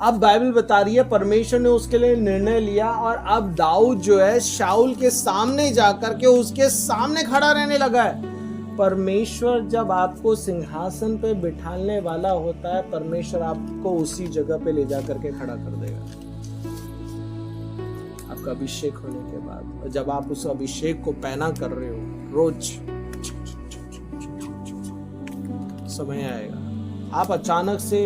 अब बाइबल बता रही है परमेश्वर ने उसके लिए निर्णय लिया, और अब दाऊद जो है शाऊल के सामने जाकर के उसके सामने खड़ा रहने लगा है। परमेश्वर जब आपको सिंहासन पे बिठाने वाला होता है, परमेश्वर आपको उसी जगह पे ले जाकर के खड़ा कर देगा आपका अभिषेक होने के बाद। और जब आप उस अभिषेक को पहना कर रहे हो रोज, समय आएगा आप अचानक से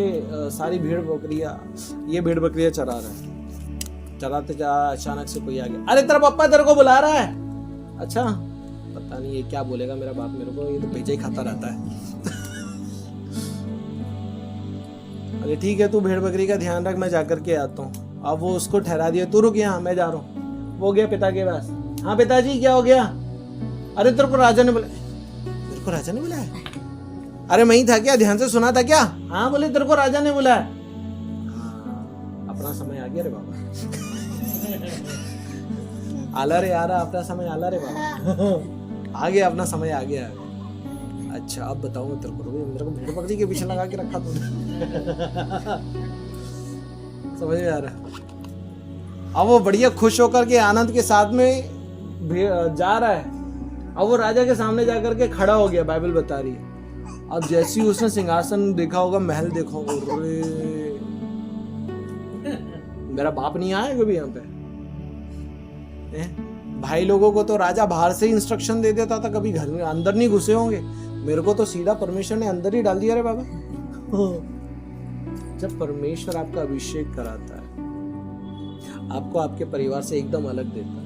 सारी भेड़ बकरियां चरा रहे हैं, चराते जा अचानक से कोई आ गया, अरे तेरा पापा तेरे को बुला रहा है। अच्छा, पता नहीं ये क्या बोलेगा मेरा बाप मेरे को, ये तो भेजा ही खाता रहता है। अरे ठीक है, तू भेड़ बकरी का ध्यान रख, मैं जाकर के आता हूँ। अब वो उसको ठहरा दिया, तू रुक यहाँ, मैं जा रहा हूँ। वो गया पिता के पास, हाँ पिताजी क्या हो गया? अरे तेरे को राजा ने बुलाया। तेरे को राजा ने बुलाया? अरे मैं ही था क्या, ध्यान से सुना था क्या? हाँ बोले तेरे को राजा ने बुलाया। अपना समय आ गया रे बाबा। आला रे यार, अपना समय आला रे बाबा। आ गया, अपना समय आ गया। अच्छा अब बताओ मैं तेरे को भेड़ बकरी के पीछे लगा के रखा तूने। समझ में आ रहा? अब वो बढ़िया खुश होकर के आनंद के साथ में जा रहा है। अब वो राजा के सामने जाकर के खड़ा हो गया, बाइबल बता रही है। अब जैसे ही उसने सिंहासन देखा होगा, महल देखा होगा, मेरा बाप नहीं आया कभी यहाँ पे। भाई लोगों को तो राजा बाहर से ही इंस्ट्रक्शन दे देता था, कभी घर में अंदर नहीं घुसे होंगे। मेरे को तो सीधा परमेश्वर ने अंदर ही डाल दिया रे बाबा। जब परमेश्वर आपका अभिषेक कराता है, आपको आपके परिवार से एकदम अलग देता है,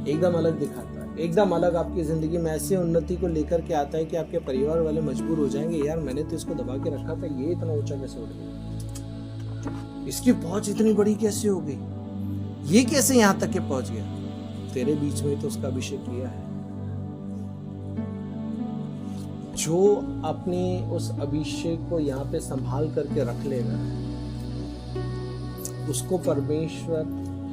एकदम अलग दिखाता है, एकदम अलग आपकी जिंदगी में ऐसी उन्नति को लेकर के आता है कि आपके परिवार वाले मजबूर हो जाएंगे, यार मैंने तो इसको दबा के रखा था, ये इतना ऊंचा कैसे उठ गया। इसकी पहुंच इतनी बड़ी कैसे हो गई, ये कैसे यहां तक के पहुंच गया? तेरे बीच में तो उसका अभिषेक किया है। जो अपनी उस अभिषेक को यहाँ पे संभाल करके रख लेगा, उसको परमेश्वर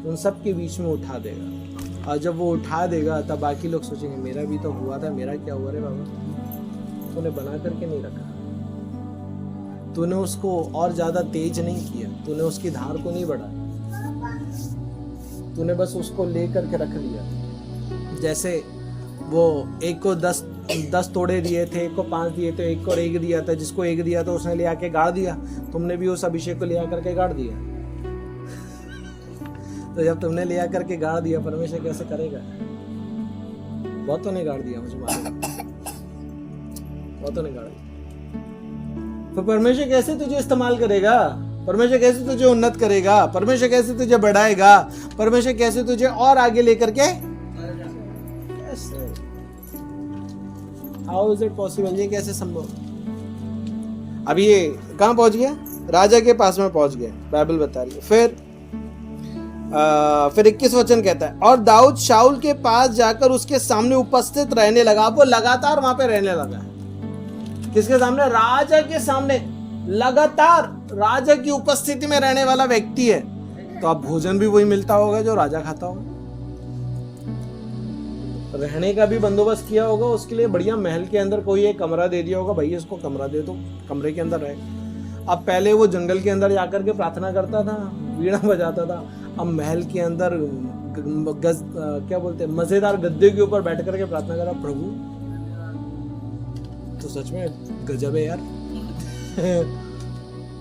उन सब के बीच में उठा देगा। और जब वो उठा देगा तब बाकी लोग सोचेंगे मेरा भी तो हुआ था, मेरा क्या हुआ रे बाबा? तूने बना करके नहीं रखा, तूने उसको और ज्यादा तेज नहीं किया, तूने उसकी धार को नहीं बढ़ाया, तूने बस उसको ले करके रख लिया। जैसे वो एक को 10 तोड़े दिए थे, एक को 5 दिए थे, एक को 1 दिया था। जिसको 1 दिया था उसने ले आके गाड़ दिया, तुमने भी उस अभिषेक को ले आकर के गाड़ दिया। तो जब तुमने ले आकर के गाड़ दिया, परमेश्वर कैसे करेगा? बहुतों ने गाड़ दिया, मुझे मालूम, बहुतों ने गाड़ दिया। तो परमेश्वर कैसे तुझे इस्तेमाल करेगा? परमेश्वर कैसे तुझे उन्नत करेगा? परमेश्वर कैसे तुझे बढ़ाएगा? परमेश्वर कैसे तुझे और आगे लेकर के, कैसे? How is it possible? ये कैसे संभव? अभी ये कहां पहुंच गया? राजा के पास में पहुंच गया, बाइबल बता रही है। फिर 21 वचन कहता है, और दाऊद शाऊल के पास जाकर उसके सामने उपस्थित रहने लगा। वो लगातार वहां पे रहने लगा। किसके सामने? राजा के सामने। लगातार राजा की उपस्थिति में रहने वाला व्यक्ति है, तो अब भोजन भी वही मिलता होगा जो राजा खाता होगा। रहने का भी बंदोबस्त किया होगा उसके लिए, बढ़िया महल के अंदर कोई एक कमरा दे दिया होगा, भाई इसको कमरा दे दो, कमरे के अंदर रहे। अब पहले वो जंगल के अंदर जाकर के प्रार्थना करता था, वीणा बजाता था। अब महल के अंदर क्या बोलते हैं, मजेदार गद्दे के ऊपर बैठ करके प्रार्थना करा। प्रभु तो सच में गजब है यार।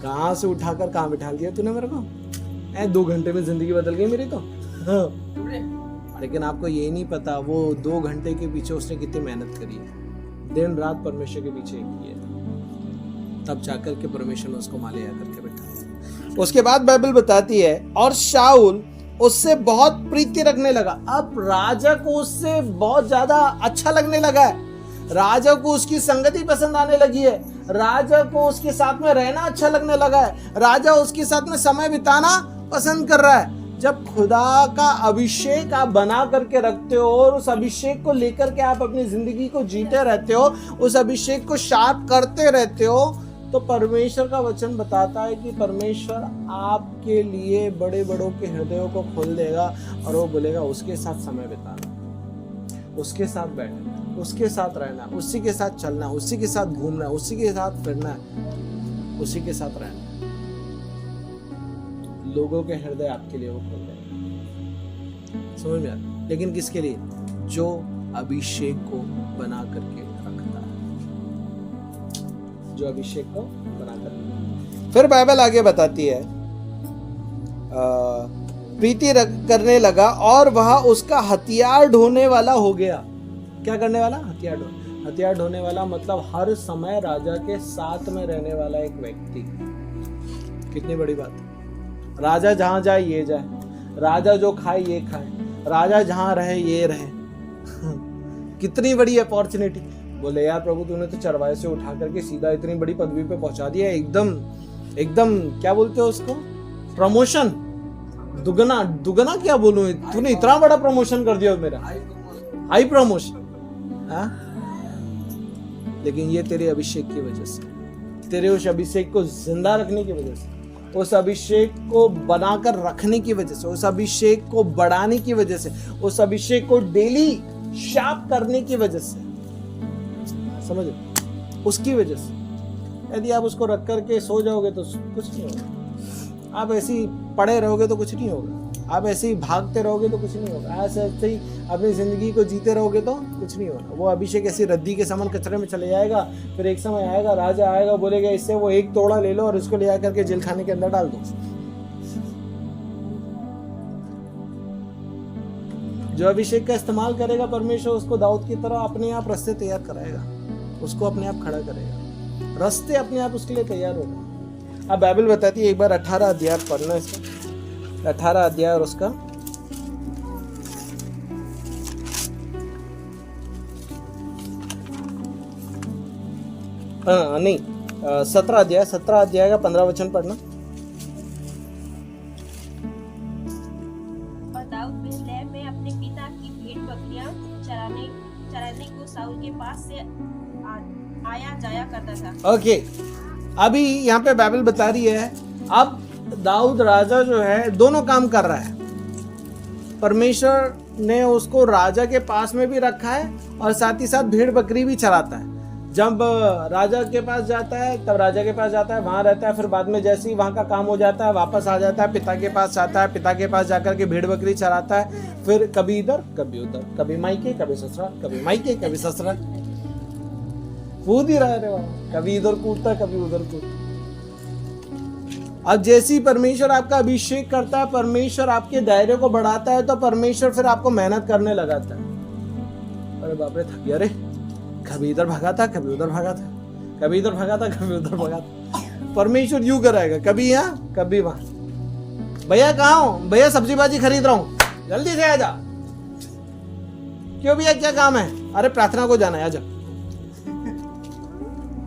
कहां से उठाकर कहां बिठा दिया तूने मेरे को? 2 घंटे में जिंदगी बदल गई मेरी तो। लेकिन आपको ये नहीं पता वो 2 घंटे के पीछे उसने कितनी मेहनत करी है, दिन रात परमेश्वर के पीछे किए, तब जाकर के परमेश्वर ने उसको माले आकर के बैठा। उसके बाद बाइबल बताती है, और शाऊल उससे बहुत प्रीति रखने लगा। अब राजा को उससे बहुत ज्यादा अच्छा लगने लगा है, राजा को उसकी संगति पसंद आने लगी है, राजा को उसके साथ में रहना अच्छा लगने लगा है, राजा उसके साथ में समय बिताना पसंद कर रहा है। जब खुदा का अभिषेक आप बना करके रखते हो और उस अभिषेक को लेकर के आप अपनी जिंदगी को जीते रहते हो, उस अभिषेक को शार्प करते रहते हो, तो परमेश्वर का वचन बताता है कि परमेश्वर आपके लिए बड़े बड़ों के हृदयों को खोल देगा और वो बोलेगा उसके साथ समय बिताना, उसके साथ बैठना, उसके साथ रहना, उसी के साथ चलना, उसी के साथ घूमना, उसी के साथ फिरना, उसी के साथ रहना। लोगों के हृदय आपके लिए वो खोल देगा। समझ में आता? लेकिन किसके लिए? जो अभिषेक को बना करके रखता है, जो अभिषेक को बना करके। फिर बाइबल आगे बताती है, प्रीति करने लगा और वह उसका हथियार ढोने वाला हो गया। क्या करने वाला? हथियार ढोने वाला मतलब हर समय राजा के साथ में रहने वाला एक व्यक्ति। कितनी बड़ी बात है। राजा जहां जाए ये जाए, राजा जो खाए ये खाए, राजा जहां रहे ये रहे। कितनी बड़ी अपॉर्चुनिटी। बोले यार प्रभु तूने तो चरवाहे से उठा करके सीधा इतनी बड़ी पदवी पे पहुंचा दिया, एकदम क्या बोलते हो उसको, प्रमोशन, दुगना क्या बोलूं, तूने इतना बड़ा प्रमोशन कर दिया मेरा, हाई प्रमोशन। लेकिन ये तेरे अभिषेक की वजह से, तेरे उस अभिषेक को जिंदा रखने की वजह से, उस अभिषेक को बनाकर रखने की वजह से, उस अभिषेक को बढ़ाने की वजह से, उस अभिषेक को डेली शार्प करने की वजह से, समझो, उसकी वजह से। यदि आप उसको रख करके सो जाओगे तो कुछ नहीं होगा, आप ऐसे ही पड़े रहोगे तो कुछ नहीं होगा, आप ऐसे ही भागते रहोगे तो कुछ नहीं होगा, ऐसे ही अपनी जिंदगी को जीते रहोगे तो कुछ नहीं होगा। वो अभिषेक ऐसी रद्दी के समान कचरे में चले जाएगा। फिर एक समय आएगा, राजा आएगा, बोलेगा इससे वो 1 तोड़ा ले लो और इसको ले आकर के जेल खाने के अंदर डाल दो। जो अभिषेक का इस्तेमाल करेगा परमेश्वर, उसको दाऊद की तरह अपने आप रास्ते तैयार कराएगा, उसको अपने आप खड़ा करेगा, रास्ते अपने आप उसके लिए तैयार होगा। अब बाइबल बताती है, एक बार 18 अध्याय पढ़ना, इसका 18 अध्याय और उसका 17 अध्याय का 15 वचन पढ़ना। भेड़िया चराने को साउल के पास से आया जाया करता था। ओके, अभी यहाँ पे बाइबल बता रही है अब दाऊद राजा जो है दोनों काम कर रहा है। परमेश्वर ने उसको राजा के पास में भी रखा है और साथ ही साथ भेड़ बकरी भी चराता है। जब राजा के पास जाता है तब राजा के पास जाता है, वहां रहता है, फिर बाद में जैसे ही वहां का काम हो जाता है वापस आ जाता है, पिता के पास जाता है, पिता के पास जाकर के भेड़ बकरी चराता है, फिर कभी इधर कभी उधर, कभी मायके कभी ससुराल, कभी मायके कभी ससुराल, कूद ही रहा है वहां, कभी इधर कूदता कभी उधर कूदता। अब जैसे ही परमेश्वर आपका अभिषेक करता है, परमेश्वर आपके दायरे को बढ़ाता है, तो परमेश्वर फिर आपको मेहनत करने लगाता है। अरे बाप रे, थक गया रे, कभी इधर भागा था कभी उधर भागा था, कभी इधर भागा था कभी उधर भागा था। परमेश्वर यूं कराएगा, कभी यहाँ कभी वहां। भैया कहाँ हो? भैया सब्जी बाजी खरीद रहा हूँ, जल्दी से आ जा। क्यों भैया क्या काम है? अरे प्रार्थना को जाना है, आजा।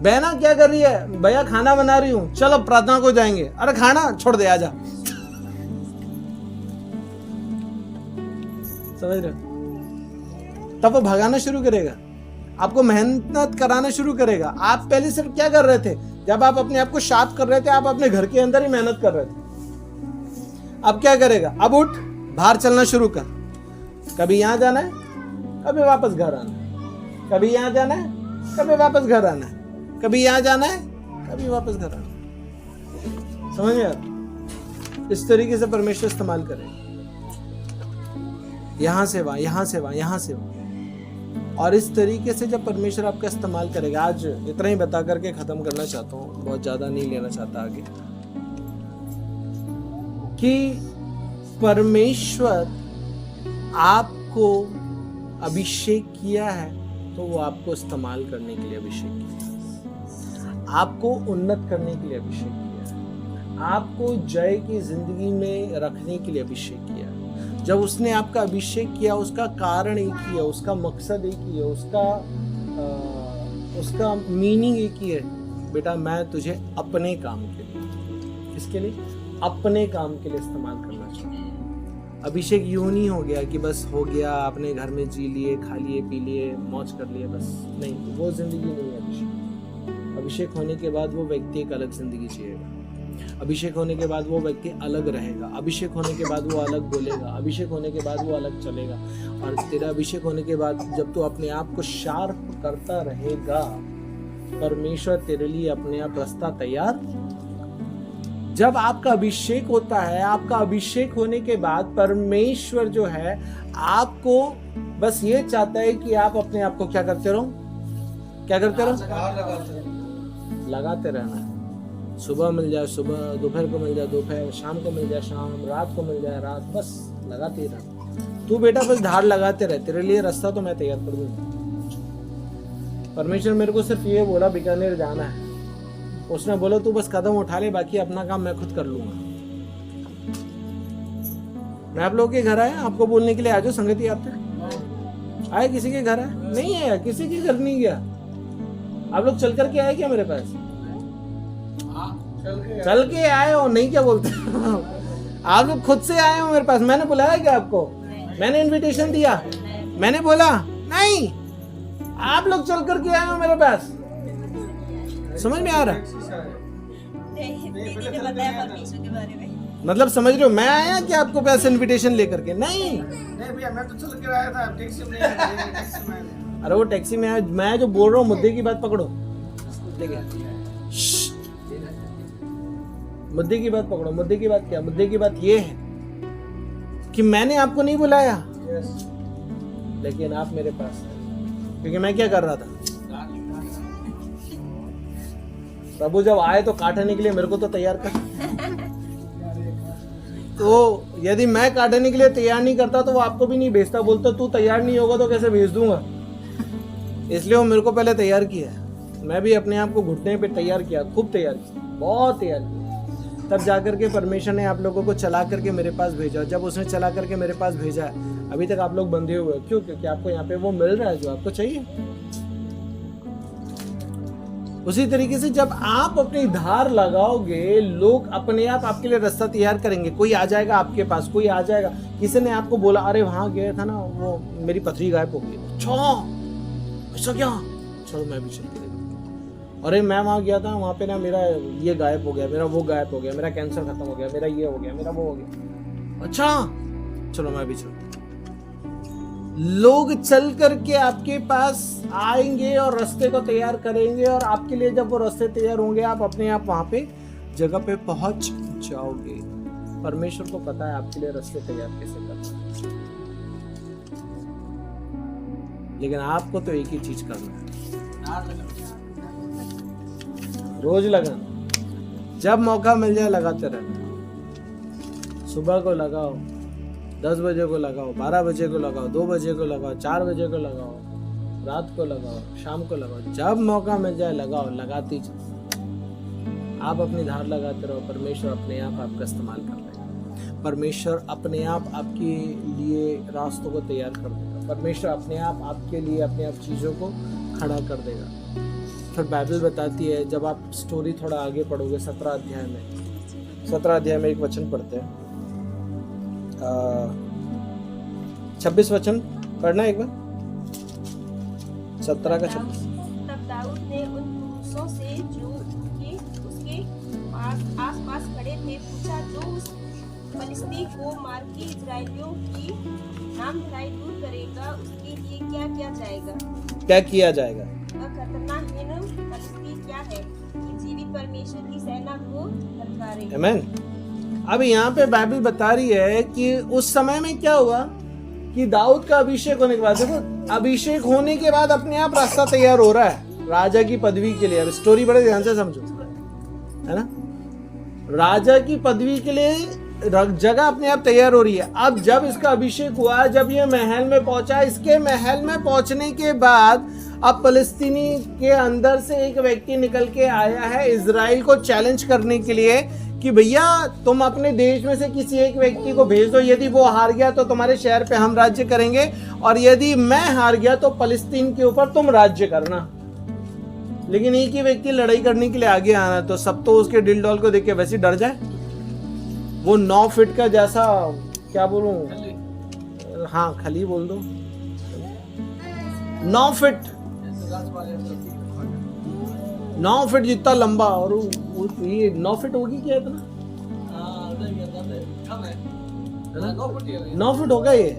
बहना क्या कर रही है? भैया खाना बना रही हूँ, चलो प्रार्थना को जाएंगे। अरे खाना छोड़ दे, आजा। समझ रहे हो? तब वो भगाना शुरू करेगा, आपको मेहनत कराना शुरू करेगा। आप पहले सिर्फ क्या कर रहे थे? जब आप अपने आप को शार्प कर रहे थे, आप अपने घर के अंदर ही मेहनत कर रहे थे। अब क्या करेगा? अब उठ, बाहर चलना शुरू कर। कभी यहां जाना है, कभी वापस घर आना है, कभी यहां जाना है, कभी वापस घर आना है, कभी यहां जाना है, कभी वापस घर आना है। समझ में आता? इस तरीके से परमेश्वर इस्तेमाल करेगा, यहां से वहां, यहां से वहां, यहां से वहां। और इस तरीके से जब परमेश्वर आपका इस्तेमाल करेगा, आज इतना ही बता करके खत्म करना चाहता हूँ, बहुत ज्यादा नहीं लेना चाहता आगे, कि परमेश्वर आपको अभिषेक किया है तो वो आपको इस्तेमाल करने के लिए अभिषेक किया, आपको उन्नत करने के लिए अभिषेक किया, आपको जय की जिंदगी में रखने के लिए अभिषेक किया। जब उसने आपका अभिषेक किया, उसका कारण एक ही है, उसका मकसद एक ही है, उसका मीनिंग एक ही है, बेटा मैं तुझे अपने काम के लिए, किसके लिए? अपने काम के लिए इस्तेमाल करना चाहता हूँ। अभिषेक यूं नहीं हो गया कि बस हो गया, अपने घर में जी लिए, खा लिए, पी लिए, मौज कर लिए, बस नहीं, वो जिंदगी नहीं है। अभिषेक होने के बाद वो व्यक्ति एक अलग जिंदगी जिएगा। अभिषेक होने के बाद वो व्यक्ति अलग रहेगा। अभिषेक होने के बाद वो अलग बोलेगा। अभिषेक होने के बाद वो अलग चलेगा। और तेरा अभिषेक होने के बाद जब तू अपने आप को शार्प करता रहेगा, परमेश्वर तेरे लिए अपने आप रास्ता तैयार। जब आपका अभिषेक होता है, आपका अभिषेक होने के बाद परमेश्वर जो है आपको बस ये चाहता है कि आप अपने आप को क्या करते रहो, क्या करते रहो, लगाते रहना है। सुबह मिल जाए सुबह, दोपहर को मिल जाए दोपहर, शाम को मिल जाए शाम, रात को मिल जाए रात, बस लगाते ही रह। तू बेटा बस धार लगाते रहे, तेरे लिए रास्ता तो मैं तैयार कर दूंगा। परमेश्वर मेरे को सिर्फ ये बोला बीकानेर जाना है, उसने बोला तू बस कदम उठा ले, बाकी अपना काम मैं खुद कर लूंगा। मैं आप लोगों के घर आया आपको बोलने के लिए, आज संगति आते आए, किसी के घर आए नहीं आया, किसी के घर नहीं गया। आप लोग चल करके आए क्या मेरे पास? चल के आए हो, नहीं क्या बोलते आप लोग खुद से आए हो मेरे पास? मैंने बुलाया क्या आपको? मैंने इनविटेशन दिया? मैंने बोला नहीं, आप लोग चल करके आए हो मेरे पास। समझ में आ रहा? दीदी ने बताया परमेश्वर के बारे में। मतलब समझ रहे हो, मैं आया क्या आपको पास इनविटेशन लेकर के? नहीं भैया, मैं तो चल के आया था, टैक्सी में नहीं। अरे वो टैक्सी में आया, मैं जो बोल रहा हूँ मुद्दे की बात पकड़ो, मुद्दे की बात पकड़ो। मुद्दे की बात क्या? मुद्दे की बात ये है कि मैंने आपको नहीं बुलाया, लेकिन आप मेरे पास हैं, क्योंकि मैं क्या कर रहा था? प्रभु जब आए तो काटने के लिए मेरे को तो तैयार कर। तो यदि मैं काटने के लिए तैयार नहीं करता तो वो आपको भी नहीं भेजता। बोलता तू तैयार नहीं होगा तो कैसे भेज दूंगा। इसलिए वो मेरे को पहले तैयार किया। मैं भी अपने आप को घुटने पे तैयार किया, खूब तैयार किया, बहुत तैयार किया। तब जाकर के परमेश्वर ने आप लोगों को चला करके मेरे पास भेजा। जब उसने चला करके मेरे पास भेजा, अभी तक आप लोग बंधे हुए। क्यों? क्योंकि आपको यहाँ पे वो मिल रहा है जो आपको चाहिए। उसी तरीके से जब आप अपनी धार लगाओगे, लोग अपने आप आपके लिए रास्ता तैयार करेंगे। कोई आ जाएगा आपके पास, कोई आ जाएगा। किसी ने आपको बोला, अरे वहां गया था ना, वो मेरी पथरी गायब हो गई। अच्छा ऐसा क्या? चलो मैं भी चल के देखूं। अरे मैं वहां गया था, वहां पे ना मेरा ये गायब हो गया, मेरा वो गायब हो गया, मेरा कैंसर खत्म हो गया, मेरा ये हो गया, मेरा वो हो गया। अच्छा चलो मैं भी चलता। लोग चल करके आपके पास आएंगे और रास्ते को तैयार करेंगे, और आपके लिए जब वो रास्ते तैयार होंगे, आप अपने आप वहां पे जगह पे पहुंच जाओगे। परमेश्वर को पता है आपके लिए रास्ते तैयार कैसे करना है, लेकिन आपको तो एक ही चीज करना है, रोज लगाना। जब मौका मिल जाए लगाते रहना। सुबह को लगाओ, 10 बजे को लगाओ, 12 बजे को लगाओ, 2 बजे को लगाओ, 4 बजे को लगाओ, रात को लगाओ, शाम को लगाओ, जब मौका मिल जाए लगाओ, लगाती जाओ। आप अपनी धार लगाते रहो, परमेश्वर अपने आप आपका इस्तेमाल कर लेगा। परमेश्वर अपने आप आपके लिए रास्तों को तैयार कर देगा। परमेश्वर अपने आप आपके लिए अपने आप चीज़ों को खड़ा कर देगा। फिर बाइबल बताती है, जब आप स्टोरी थोड़ा आगे पढ़ोगे 17 अध्याय में एक वचन पढ़ते हैं, 26 वचन पढ़ना एक बार, 17 का 26। तब दाऊद ने उन पुरुषों से जो उसके आस पास खड़े थे पूछा, जो उस फलिस्ती को मार के इजराइलियों की नाम धराई दूर करेगा, उसके लिए क्या किया जाएगा? क्या किया जाएगा? खतरनाहीन फलिस्ती क्या है कि जीवित परमेश्वर की सेना को ललकारे। आमीन। अब यहाँ पे बाइबल बता रही है कि उस समय में क्या हुआ कि दाऊद का अभिषेक होने के बाद, देखो अभिषेक होने के बाद अपने आप रास्ता तैयार हो रहा है राजा की पदवी के लिए। अब स्टोरी बड़े ध्यान से समझो, है ना। राजा की पदवी के लिए जगह अपने आप तैयार हो रही है। अब जब इसका अभिषेक हुआ, जब ये महल में पहुंचा, इसके महल में पहुंचने के बाद अब फलस्तीनी के अंदर से एक व्यक्ति निकल के आया है इजराइल को चैलेंज करने के लिए कि भैया तुम अपने देश में से किसी एक व्यक्ति को भेज दो, यदि वो हार गया तो तुम्हारे शहर पे हम राज्य करेंगे, और यदि मैं हार गया तो फलस्तीन के ऊपर तुम राज्य करना। लेकिन एक ही व्यक्ति लड़ाई करने के लिए आगे आना, तो सब तो उसके दिल डॉल को देख के वैसे डर जाए। वो 9 फीट का जैसा, क्या बोलूं, हाँ खली बोल दो, 9 फीट 9 फीट जितना लंबा, और ये 9 फीट होगी क्या इतना? 9 फीट होगा ये,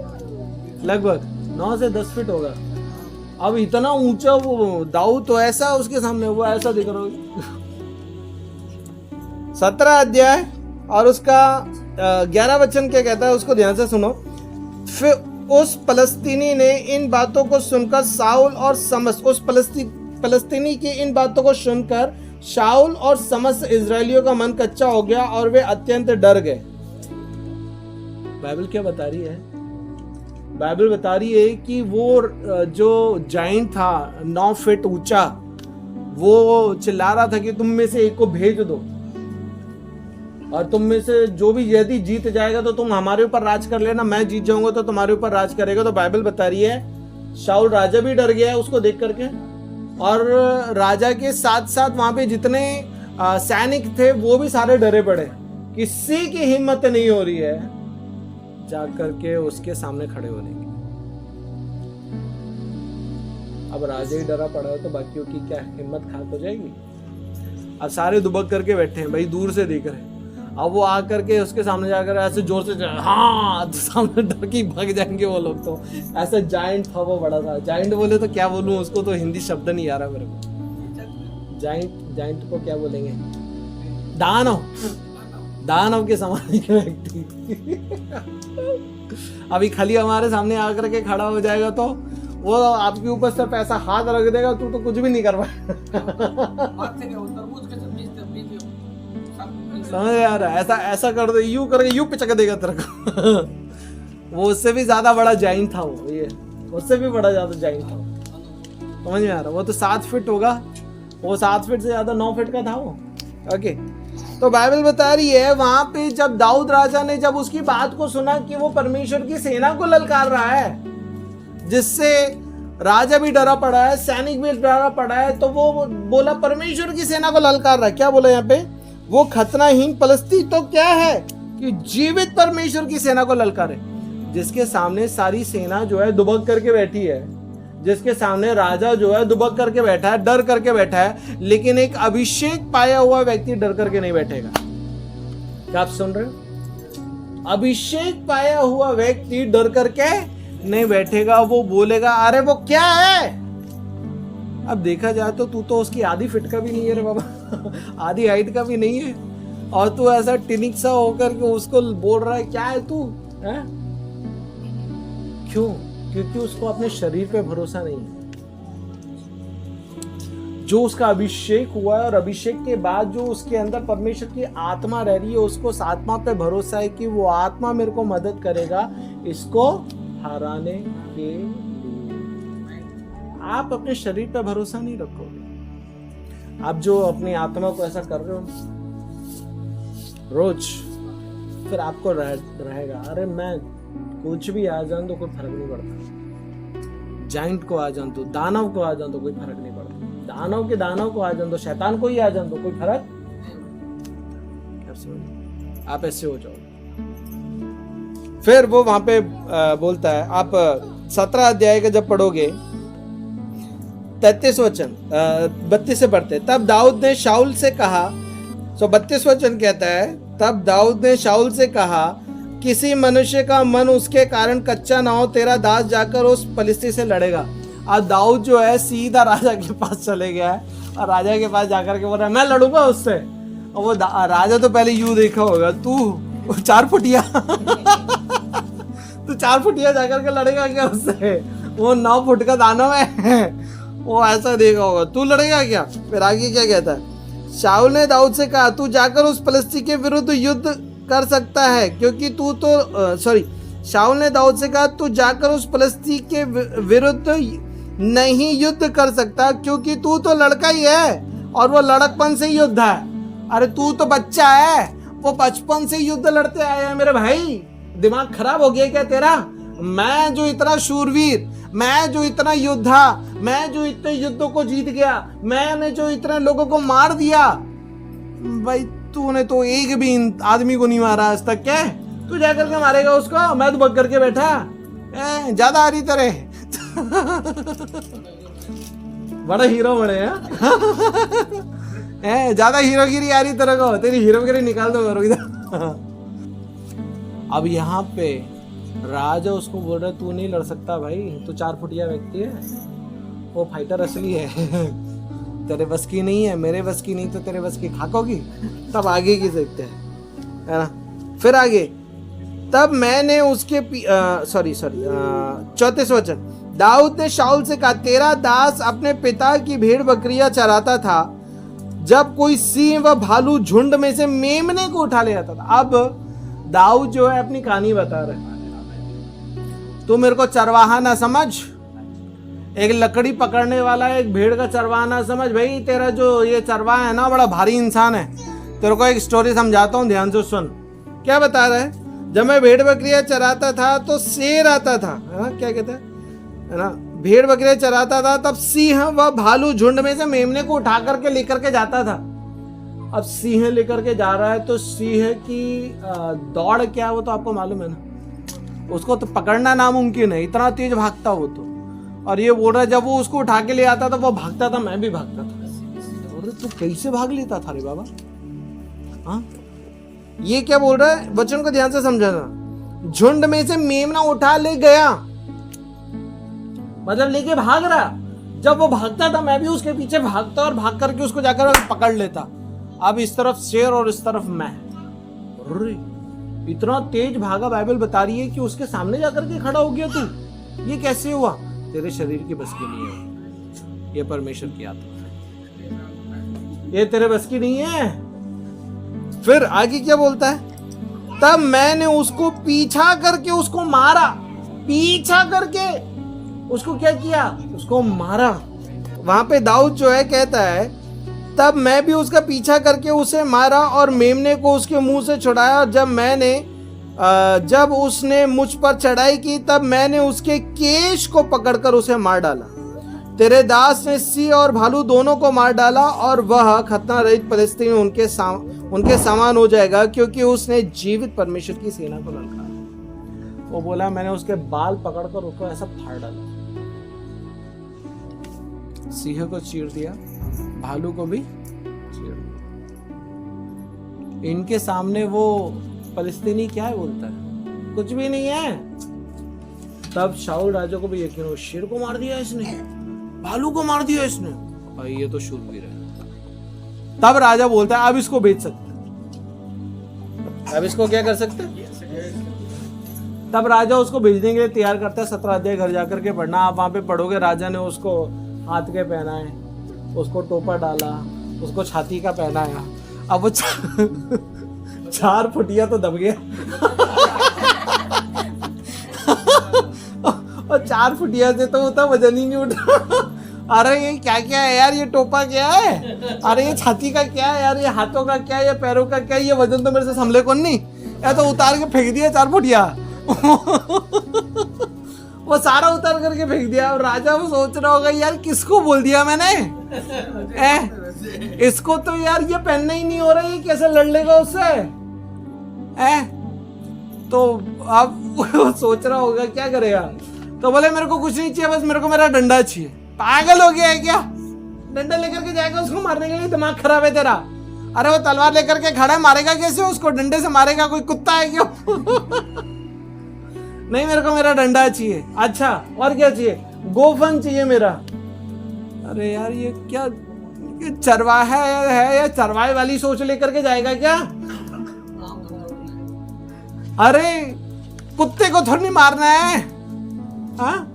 लगभग 9 से 10 फीट होगा। अब इतना ऊंचा वो दाऊद, तो ऐसा उसके सामने वो ऐसा दिख रहा है। 17 अध्याय और उसका 11 वचन क्या कहता है, उसको ध्यान से सुनो। फिर उस फलस्तीनी ने इन बातों को सुनकर शाऊल और समस्त, उस फलस्तीनी की इन बातों को सुनकर शाऊल और समस्त इजरायलियों का मन कच्चा हो गया और वे अत्यंत डर गए। बाइबल क्या बता रही है? बाइबल बता रही है कि वो जो जाइंट था 9 फीट ऊंचा, वो चिल्ला रहा था कि तुम में से एक को भेज दो, और तुम में से जो भी यदि जीत जाएगा तो तुम हमारे ऊपर राज कर लेना, मैं जीत जाऊंगा तो तुम्हारे ऊपर राज करेगा। तो बाइबल बता रही है शाऊल राजा भी डर गया है उसको देख करके, और राजा के साथ साथ वहां पे जितने सैनिक थे वो भी सारे डरे पड़े। किसी की हिम्मत नहीं हो रही है जा करके उसके सामने खड़े होने की। अब राजा ही डरा पड़ा है तो बाकियों की क्या हिम्मत खाक हो जाएगी? अब सारे दुबक करके बैठे हैं भाई, दूर से देख रहे हैं। अब वो आकर के उसके सामने जाकर ऐसे जोर से हाँ, तो सामने डर के भाग जाएंगे वो लोग। तो ऐसा जाइंट था वो, बड़ा था। जाइंट बोले तो क्या बोलूं, उसको तो हिंदी शब्द नहीं आ रहा मेरे को। जाइंट को क्या बोलेंगे? दानव के समान एक व्यक्ति। अभी खाली हमारे सामने आकर के खड़ा हो जाएगा तो वो आपके ऊपर सिर्फ ऐसा हाथ रख देगा, तू तो कुछ भी नहीं कर पाएगा। समझ आ रहा है? ऐसा कर दे, यूं करके यूं पिचक देगा तेरे को। वो उससे भी ज्यादा बड़ा जाइंट था वो, ये उससे भी बड़ा ज्यादा जाइंट था। समझ में आ रहा? वो तो 7 फीट होगा, वो 7 फीट से ज्यादा 9 फीट का था वो। ओके, तो बाइबल बता रही है वहां पे जब दाऊद राजा ने जब उसकी बात को सुना कि वो परमेश्वर की सेना को ललकार रहा है, जिससे राजा भी डरा पड़ा है, सैनिक भी डरा पड़ा है, तो वो बोला परमेश्वर की सेना को ललकार रहा है। क्या बोला यहाँ पे? वो खतनाहीन पलिश्ती तो क्या है कि जीवित परमेश्वर की सेना को ललकारे, जिसके सामने सारी सेना जो है दुबक करके बैठी है, जिसके सामने राजा जो है दुबक करके बैठा है, डर करके बैठा है, लेकिन एक अभिषेक पाया हुआ व्यक्ति डर करके नहीं बैठेगा। क्या आप सुन रहे हो? अभिषेक पाया हुआ व्यक्ति डर करके नहीं बैठेगा, वो बोलेगा अरे वो क्या है। अब देखा जाए तो तू तो उसकी आधी फिट का भी नहीं है रे बाबा, आधी हाइट का भी नहीं है, और तू ऐसा टिनिक सा होकर के उसको बोल रहा है क्या है तू है? क्यों? क्योंकि उसको अपने शरीर पे भरोसा नहीं है। जो उसका अभिषेक हुआ है और अभिषेक के बाद जो उसके अंदर परमेश्वर की आत्मा रह रही है, उसको उस आत्मा पे भरोसा है कि वो आत्मा मेरे को मदद करेगा इसको हराने के लिए। आप अपने शरीर पे भरोसा नहीं रखोगे। आप जो अपनी आत्मा को ऐसा कर रहे हो रोज, फिर आपको रहेगा अरे मैं कुछ भी आ जाऊं तो कोई फर्क नहीं पड़ता, जाइंट को आ जाऊं तो, दानव को आ जाऊं तो कोई फर्क नहीं पड़ता, दानव को आ जाऊं तो, शैतान को ही आ जाऊं तो कोई फर्क। आप ऐसे हो जाओ। फिर वो वहां पे बोलता है, आप 17 अध्याय का जब पढ़ोगे 33 वचन 32 से पढ़ते, तब दाऊद ने शाऊल से कहा, 32 वचन कहता है, तब दाऊद ने शाऊल से कहा किसी मनुष्य का मन उसके कारण कच्चा ना हो, तेरा दास जाकर उस पलिश्ती से लड़ेगा। अब दाऊद जो है सीधा राजा के पास चले गया है, और राजा के पास जाकर के बोल रहा है मैं लड़ूंगा उससे। और वो राजा तो पहले यूं देखा होगा, तू 4 फुटिया तू 4 फुटिया जाकर के लड़ेगा क्या उससे? वो 9 फुट का दानव है। वो ऐसा देखा होगा, तू लड़ेगा क्या? फिर आगे क्या कहता है? शाऊल ने दाऊद से कहा तू जाकर उस पलिश्ती के विरुद्ध युद्ध कर सकता है, क्योंकि तू तो शाऊल ने दाऊद से कहा तू जाकर उस पलिश्ती के विरुद्ध नहीं युद्ध कर सकता, क्योंकि तू तो लड़का ही है और वो लड़कपन से युद्ध है। अरे तू तो बच्चा है, वो बचपन से युद्ध लड़ते आए हैं मेरे भाई। दिमाग खराब हो गया क्या तेरा? मैं जो इतना शूरवीर, मैं जो इतना योद्धा, मैं जो इतने युद्धों को जीत गया, मैंने जो इतने लोगों को मार दिया, भाई तूने तो एक भी आदमी को नहीं मारा आज तक। क्या तू जाकर के मारेगा उसको? मैं तो बग करके बैठा, ज्यादा आ रही तरह बड़ा हीरो बने हैं, ज्यादा हीरोगिरी आ रही तरह को, तेरी हीरोगिरी निकाल दो इधर। अब यहाँ पे राजा उसको बोल रहा है तू नहीं लड़ सकता भाई, तू 4 फुटिया व्यक्ति है, वो फाइटर असली है, तेरे बस की नहीं है, मेरे बस की नहीं तो तेरे बस की खाकोगी। तब आगे की देखते हैं, है ना? फिर आगे, तब मैंने उसके 34 वचन, दाऊद ने शाऊल से कहा तेरा दास अपने पिता की भेड़ बकरियां चराता था, जब कोई सिंह व भालू झुंड में से मेमने को उठा ले आता था। अब दाऊद जो है अपनी कहानी बता रहे हैं, तू मेरे को चरवाहा ना समझ, एक लकड़ी पकड़ने वाला एक भेड़ का चरवाहा ना समझ भाई, तेरा जो ये चरवाहा है ना बड़ा भारी इंसान है। तेरे को एक स्टोरी समझाता हूँ, ध्यान से सुन। क्या बता रहा है? जब मैं भेड़ बकरियां चराता था तो शेर आता था, है ना? क्या कहते हैं, है ना? भेड़ बकरियां चराता था तब सिंह व भालू झुंड में से मेमने को उठा करके लेकर के जाता था। अब सिंह लेकर के जा रहा है तो सिंह की दौड़ क्या है वो तो आपको मालूम है ना, उसको तो पकड़ना नामुमकिन है, इतना तेज भागता वो तो। और ये बोल रहा है जब वो उसको उठा के ले आता था वो भागता था, मैं भी भागता था। और तू कैसे भाग लेता था रे बाबा? हाँ, ये क्या बोल रहा है? वचन को ध्यान से समझाना। झुंड में से मेमना उठा ले गया, मतलब लेके भाग रहा। जब वो भागता था मैं भी उसके पीछे भागता और भाग करके उसको जाकर पकड़ लेता। अब इस तरफ शेर और इस तरफ मैं, इतना तेज भागा। बाइबल बता रही है कि उसके सामने जाकर के खड़ा हो गया तू। ये कैसे हुआ? तेरे शरीर की बस की नहीं है, ये परमेश्वर की आत्मा, ये तेरे बस की नहीं है। फिर आगे क्या बोलता है? तब मैंने उसको पीछा करके उसको मारा, पीछा करके उसको क्या किया? उसको मारा। वहां पे दाऊद जो है कहता है तब मैं भी उसका पीछा करके उसे मारा और मेमने को उसके मुंह से छुड़ाया, और जब मैंने जब उसने मुझ पर चढ़ाई की तब मैंने उसके केश को पकड़कर उसे मार डाला। तेरे दास ने सिंह और भालू दोनों को मार डाला और वह खतना रहित फिलिस्तीनी उनके समान हो जाएगा, क्योंकि उसने जीवित परमेश्वर की सेना को ललकारा। वो बोला मैंने उसके बाल पकड़कर उसको ऐसा फाड़ डाला, सिंह को चीर दिया, भालू को भी चीर दिया। इनके सामने वो फिलिस्तीनी क्या है बोलता है, कुछ भी नहीं है। तब शाऊल राजा को भी यकीन हो, शेर को मार दिया इसने, भालू को मार दिया इसने, भाई ये तो शूरवीर है। तब राजा बोलता है अब इसको बेच सकते हैं, अब इसको क्या कर सकते हैं। तब राजा उसको भेजने के लिए तैयार करता है। 17 अध्याय घर जाकर के पढ़ना, आप वहां पे पढ़ोगे। राजा ने उसको हाथ के पहनाए, उसको टोपा डाला, उसको छाती का पहनाया। अब वो 4 फुटिया तो दब गया और 4 फुटिया से तो उतना वजन ही नहीं उठा। अरे ये क्या क्या है यार, ये टोपा क्या है, अरे ये छाती का क्या है यार, ये हाथों का क्या है, ये पैरों का क्या है, ये वजन तो मेरे से संभले कौन नहीं, या तो उतार के फेंक दिया 4 फुटिया वो सारा उतार करके फेंक दिया। और राजा वो सोच रहा होगा यार किसको बोल दिया मैंने, इसको तो यार ये पहनना ही नहीं हो रहा, ये कैसे लड़ लेगा उससे। तो अब सोच रहा होगा क्या करेगा। तो बोले मेरे को कुछ नहीं चाहिए, बस मेरे को मेरा डंडा चाहिए। पागल हो गया है क्या, डंडा लेकर के जाएगा उसको मारने के लिए, दिमाग खराब है तेरा। अरे वो तलवार लेकर के खड़ा है, मारेगा कैसे उसको, डंडे से मारेगा, कोई कुत्ता है क्यों नहीं मेरे को मेरा डंडा चाहिए। अच्छा और क्या चाहिए, गोफन चाहिए मेरा। अरे यार ये क्या चरवाहा है या चरवाहे वाली सोच लेकर के जाएगा क्या। अरे कुत्ते को थोड़ी नहीं मारना है, हाँ?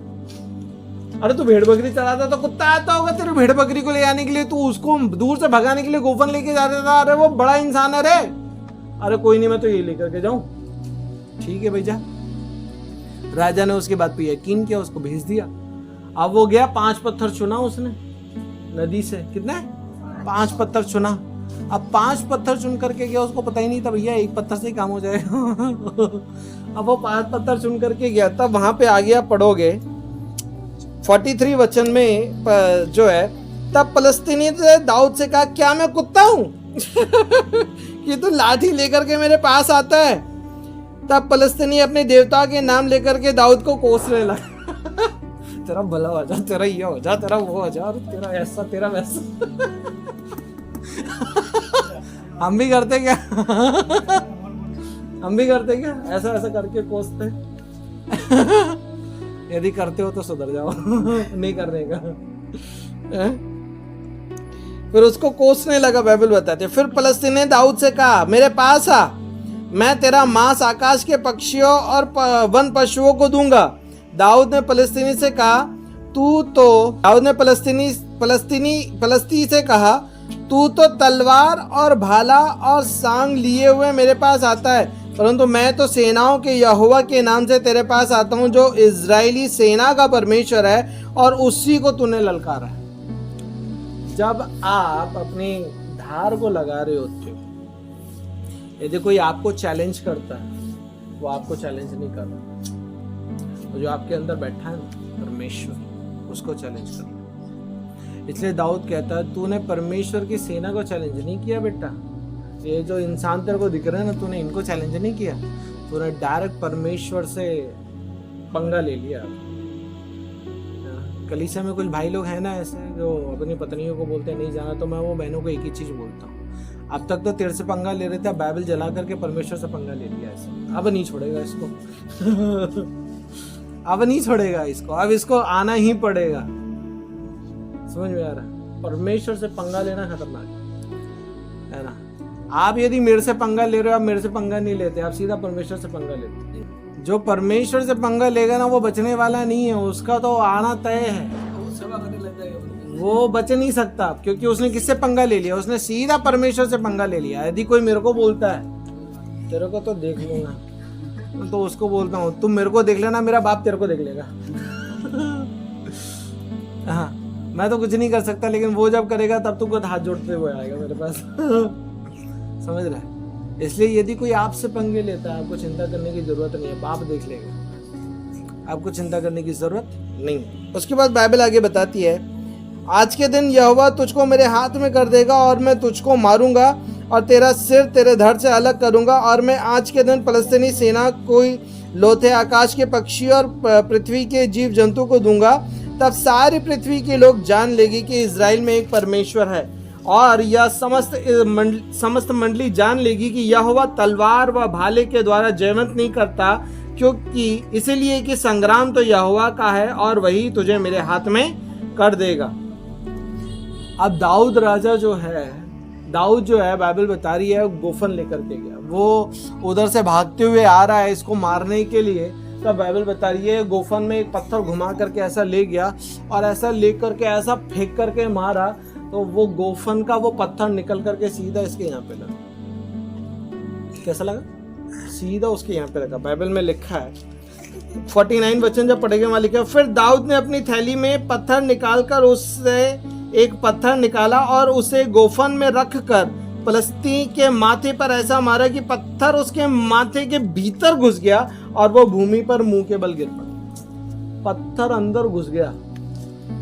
अरे तू भेड़ बकरी चलाता तो कुत्ता आता होगा तेरे भेड़ बकरी को ले आने के लिए, तू उसको दूर से भगाने के लिए गोफन लेके जाता था। अरे वो बड़ा इंसान है रे। अरे कोई नहीं मैं तो ये लेकर के जाऊं, ठीक है भैया। राजा ने उसकी बात पे यकीन किया, उसको भेज दिया। अब वो गया, 5 पत्थर चुना उसने नदी से, कितना 5 पत्थर चुना। अब 5 पत्थर चुन करके गया, उसको पता ही नहीं था भैया 1 पत्थर से ही काम हो जाएगा अब वो 5 पत्थर चुन करके गया। तब वहां पे आ गया, पढ़ोगे 43 वचन में जो है, तब फलस्तीनी ने दाऊद से कहा क्या मैं कुत्ता हूं कि तू लाठी लेकर के मेरे पास आता है। तब फलस्तीनी अपने देवता के नाम लेकर के दाऊद को कोसने लगा तेरा भला हो जा, तेरा ये हो जा, तेरा वो हो जा, तेरा ऐसा तेरा वैसा हम भी करते क्या हम भी करते क्या, ऐसा ऐसा करके कोसते यदि करते हो तो सुधर जाओ नहीं करने का। फिर उसको कोसने लगा, बाइबल बताते। फिर फलस्तीन ने दाऊद से कहा मेरे पास आ, मैं तेरा मांस आकाश के पक्षियों और वन पशुओं को दूंगा। दाऊद ने फलस्तीनी से कहा दाऊद ने फलस्ती से कहा तू तो तलवार और भाला और सांग लिए हुए मेरे पास आता है, परंतु मैं तो सेनाओं के यहोवा के नाम से तेरे पास आता हूं, जो इजरायली सेना का परमेश्वर है, और उसी को तूने ललकारा है। जब आप अपनी धार को लगा रहे होते हो, यदि कोई आपको चैलेंज करता है, वो आपको चैलेंज नहीं कर रहा, जो आपके अंदर बैठा है ना परमेश्वर, उसको चैलेंज कर रहा। इसलिए दाऊद कहता है तूने परमेश्वर की सेना को चैलेंज नहीं किया बेटा, ये जो इंसान तेरे को दिख रहे हैं ना, तूने इनको चैलेंज नहीं किया, तूने डायरेक्ट परमेश्वर से पंगा ले लिया। कलीसिया में कुछ भाई लोग हैं ना ऐसे, जो अपनी पत्नियों को बोलते हैं नहीं जाना, तो मैं वो बहनों को एक ही चीज बोलता हूँ, अब तक तो तेरे से पंगा ले रहे थे, बाइबल जला करके परमेश्वर से पंगा ले लिया ऐसे, अब नहीं छोड़ेगा इसको अब नहीं छोड़ेगा इसको, अब इसको आना ही पड़ेगा। समझ में आ रहा है? परमेश्वर से पंगा लेना खतरनाक है ना। आप यदि मेरे से पंगा ले रहे हो, आप मेरे से पंगा नहीं लेते, आप सीधा परमेश्वर से पंगा लेते। जो परमेश्वर से पंगा लेगा ना, वो बचने वाला नहीं है, उसका तो आना तय है, वो बच नहीं सकता, क्योंकि उसने किससे पंगा ले लिया, उसने सीधा परमेश्वर से पंगा ले लिया। यदि कोई मेरे को बोलता है तेरे को तो देख लूंगा, तो उसको बोलता हूँ तुम मेरे को देख लेना, मेरा बाप तेरे को देख लेगा हाँ, मैं तो कुछ नहीं कर सकता, लेकिन वो जब करेगा तब तो खुद हाथ जोड़ते हुए आएगा मेरे पास समझ रहे? इसलिए यदि कोई आपसे पंगे लेता है, आपको चिंता करने की जरूरत नहीं है, बाप देख लेगा, आपको चिंता करने की जरूरत नहीं। उसके बाद बाइबल आगे बताती है, आज के दिन यहोवा तुझको मेरे हाथ में कर देगा और मैं तुझको मारूंगा और तेरा सिर तेरे धड़ से अलग करूंगा, और मैं आज के दिन फलस्तीनी सेना कोई लोथे आकाश के पक्षी और पृथ्वी के जीव जंतु को दूंगा। तब सारी पृथ्वी के लोग जान लेगी कि इज़राइल में एक परमेश्वर है, और यह समस्त मंडली जान लेगी कि यहोवा तलवार व भाले के द्वारा जयवंत नहीं करता, क्योंकि इसलिए कि संग्राम तो यहोवा का है और वही तुझे मेरे हाथ में कर देगा। अब दाऊद राजा जो है, दाऊद जो है, बाइबल बता रही है, गोफन लेकर के गया, वो उधर से भागते हुए आ रहा है इसको मारने के लिए। तब बाइबल बता रही है गोफन में एक पत्थर घुमा करके ऐसा ले गया और ऐसा ले करके ऐसा फेंक करके मारा, तो वो गोफन का वो पत्थर निकल करके सीधा इसके यहाँ पे लगा। कैसा लगा? सीधा उसके यहाँ पे लगा। बाइबल में लिखा है 49 वचन जब पढ़ेंगे वहां लिखा है, फिर दाऊद ने अपनी थैली में पत्थर निकालकर उससे एक पत्थर निकाला और उसे गोफन में रखकर फलस्तीन के माथे पर ऐसा मारा कि पत्थर उसके माथे के भीतर घुस गया और वो भूमि पर मुंह के बल गिर पड़ा। पत्थर अंदर घुस गया।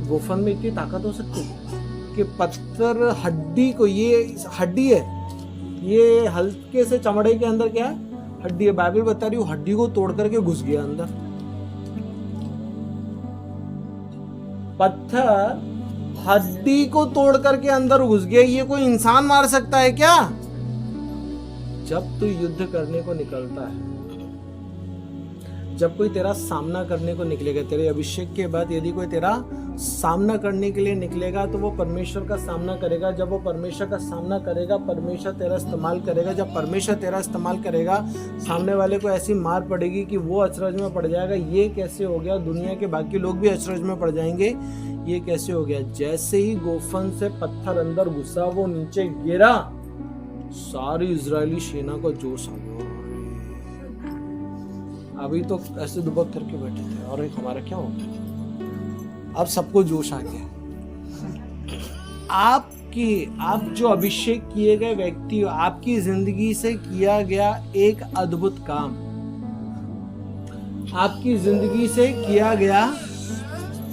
गोफन में इतनी ताकत हो सकती है कि पत्थर हड्डी को, ये हड्डी है, ये हल्के से चमड़े के अंदर क्या है? हड्डी है। बाइबल बता रही है हड्डी को तोड़ करके घुस गया अंदर। पत्थर हड्डी को तोड़ करके अंदर घुस गया। ये कोई इंसान मार सकता है क्या? जब तू युद्ध करने को निकलता है, जब कोई तेरा सामना करने को निकलेगा, तेरे अभिषेक के बाद यदि कोई तेरा सामना करने के लिए निकलेगा तो वो परमेश्वर का सामना करेगा। जब वो परमेश्वर का सामना करेगा, परमेश्वर तेरा इस्तेमाल करेगा। जब परमेश्वर तेरा इस्तेमाल करेगा, सामने वाले को ऐसी मार पड़ेगी कि वो अचरज में पड़ जाएगा। ये कैसे हो गया? दुनिया के बाकी लोग भी अचरज में पड़ जाएंगे। ये कैसे हो गया? जैसे ही गोफन से पत्थर अंदर घुसा, वो नीचे गिरा, सारी इजरायली सेना को जोश आ गया। अभी तो ऐसे दुबक करके बैठे थे और एक हमारा क्या हो गया? अब सबको जोश आ गया। आप जो अभिषेक किए गए व्यक्ति हो, आपकी जिंदगी से किया गया एक अद्भुत काम, आपकी जिंदगी से किया गया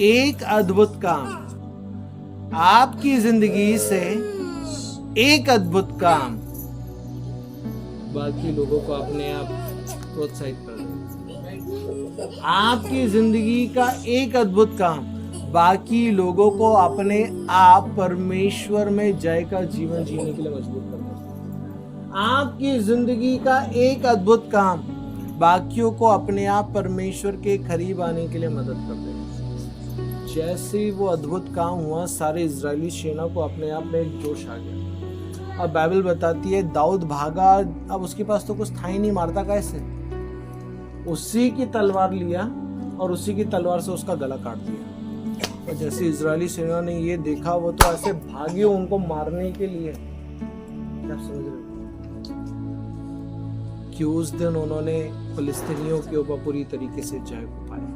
एक अद्भुत काम, आपकी जिंदगी से एक अद्भुत काम बाकी लोगों को अपने आप प्रोत्साहित कर देगा। आपकी जिंदगी का एक अद्भुत काम बाकी लोगों को अपने आप परमेश्वर में जय का जीवन जीने के लिए मजबूर कर देगा। आपकी जिंदगी का एक अद्भुत काम बाकियों को अपने आप परमेश्वर के करीब आने के लिए मदद कर देगा। जैसे ही वो अद्भुत काम हुआ, सारे इजरायली सेना को अपने आप में एक जोश आ गया। अब बाइबल बताती है दाऊद भागा, अब उसके पास तो कुछ था ही नहीं, मारता कैसे? उसी की तलवार लिया और उसी की तलवार से उसका गला काट दिया। और जैसे इजरायली सेना ने ये देखा, वो तो ऐसे भागे उनको मारने के लिए। क्या समझ रहे कि उस दिन उन्होंने फिलिस्तीनियों के ऊपर पूरी तरीके से जय पाया।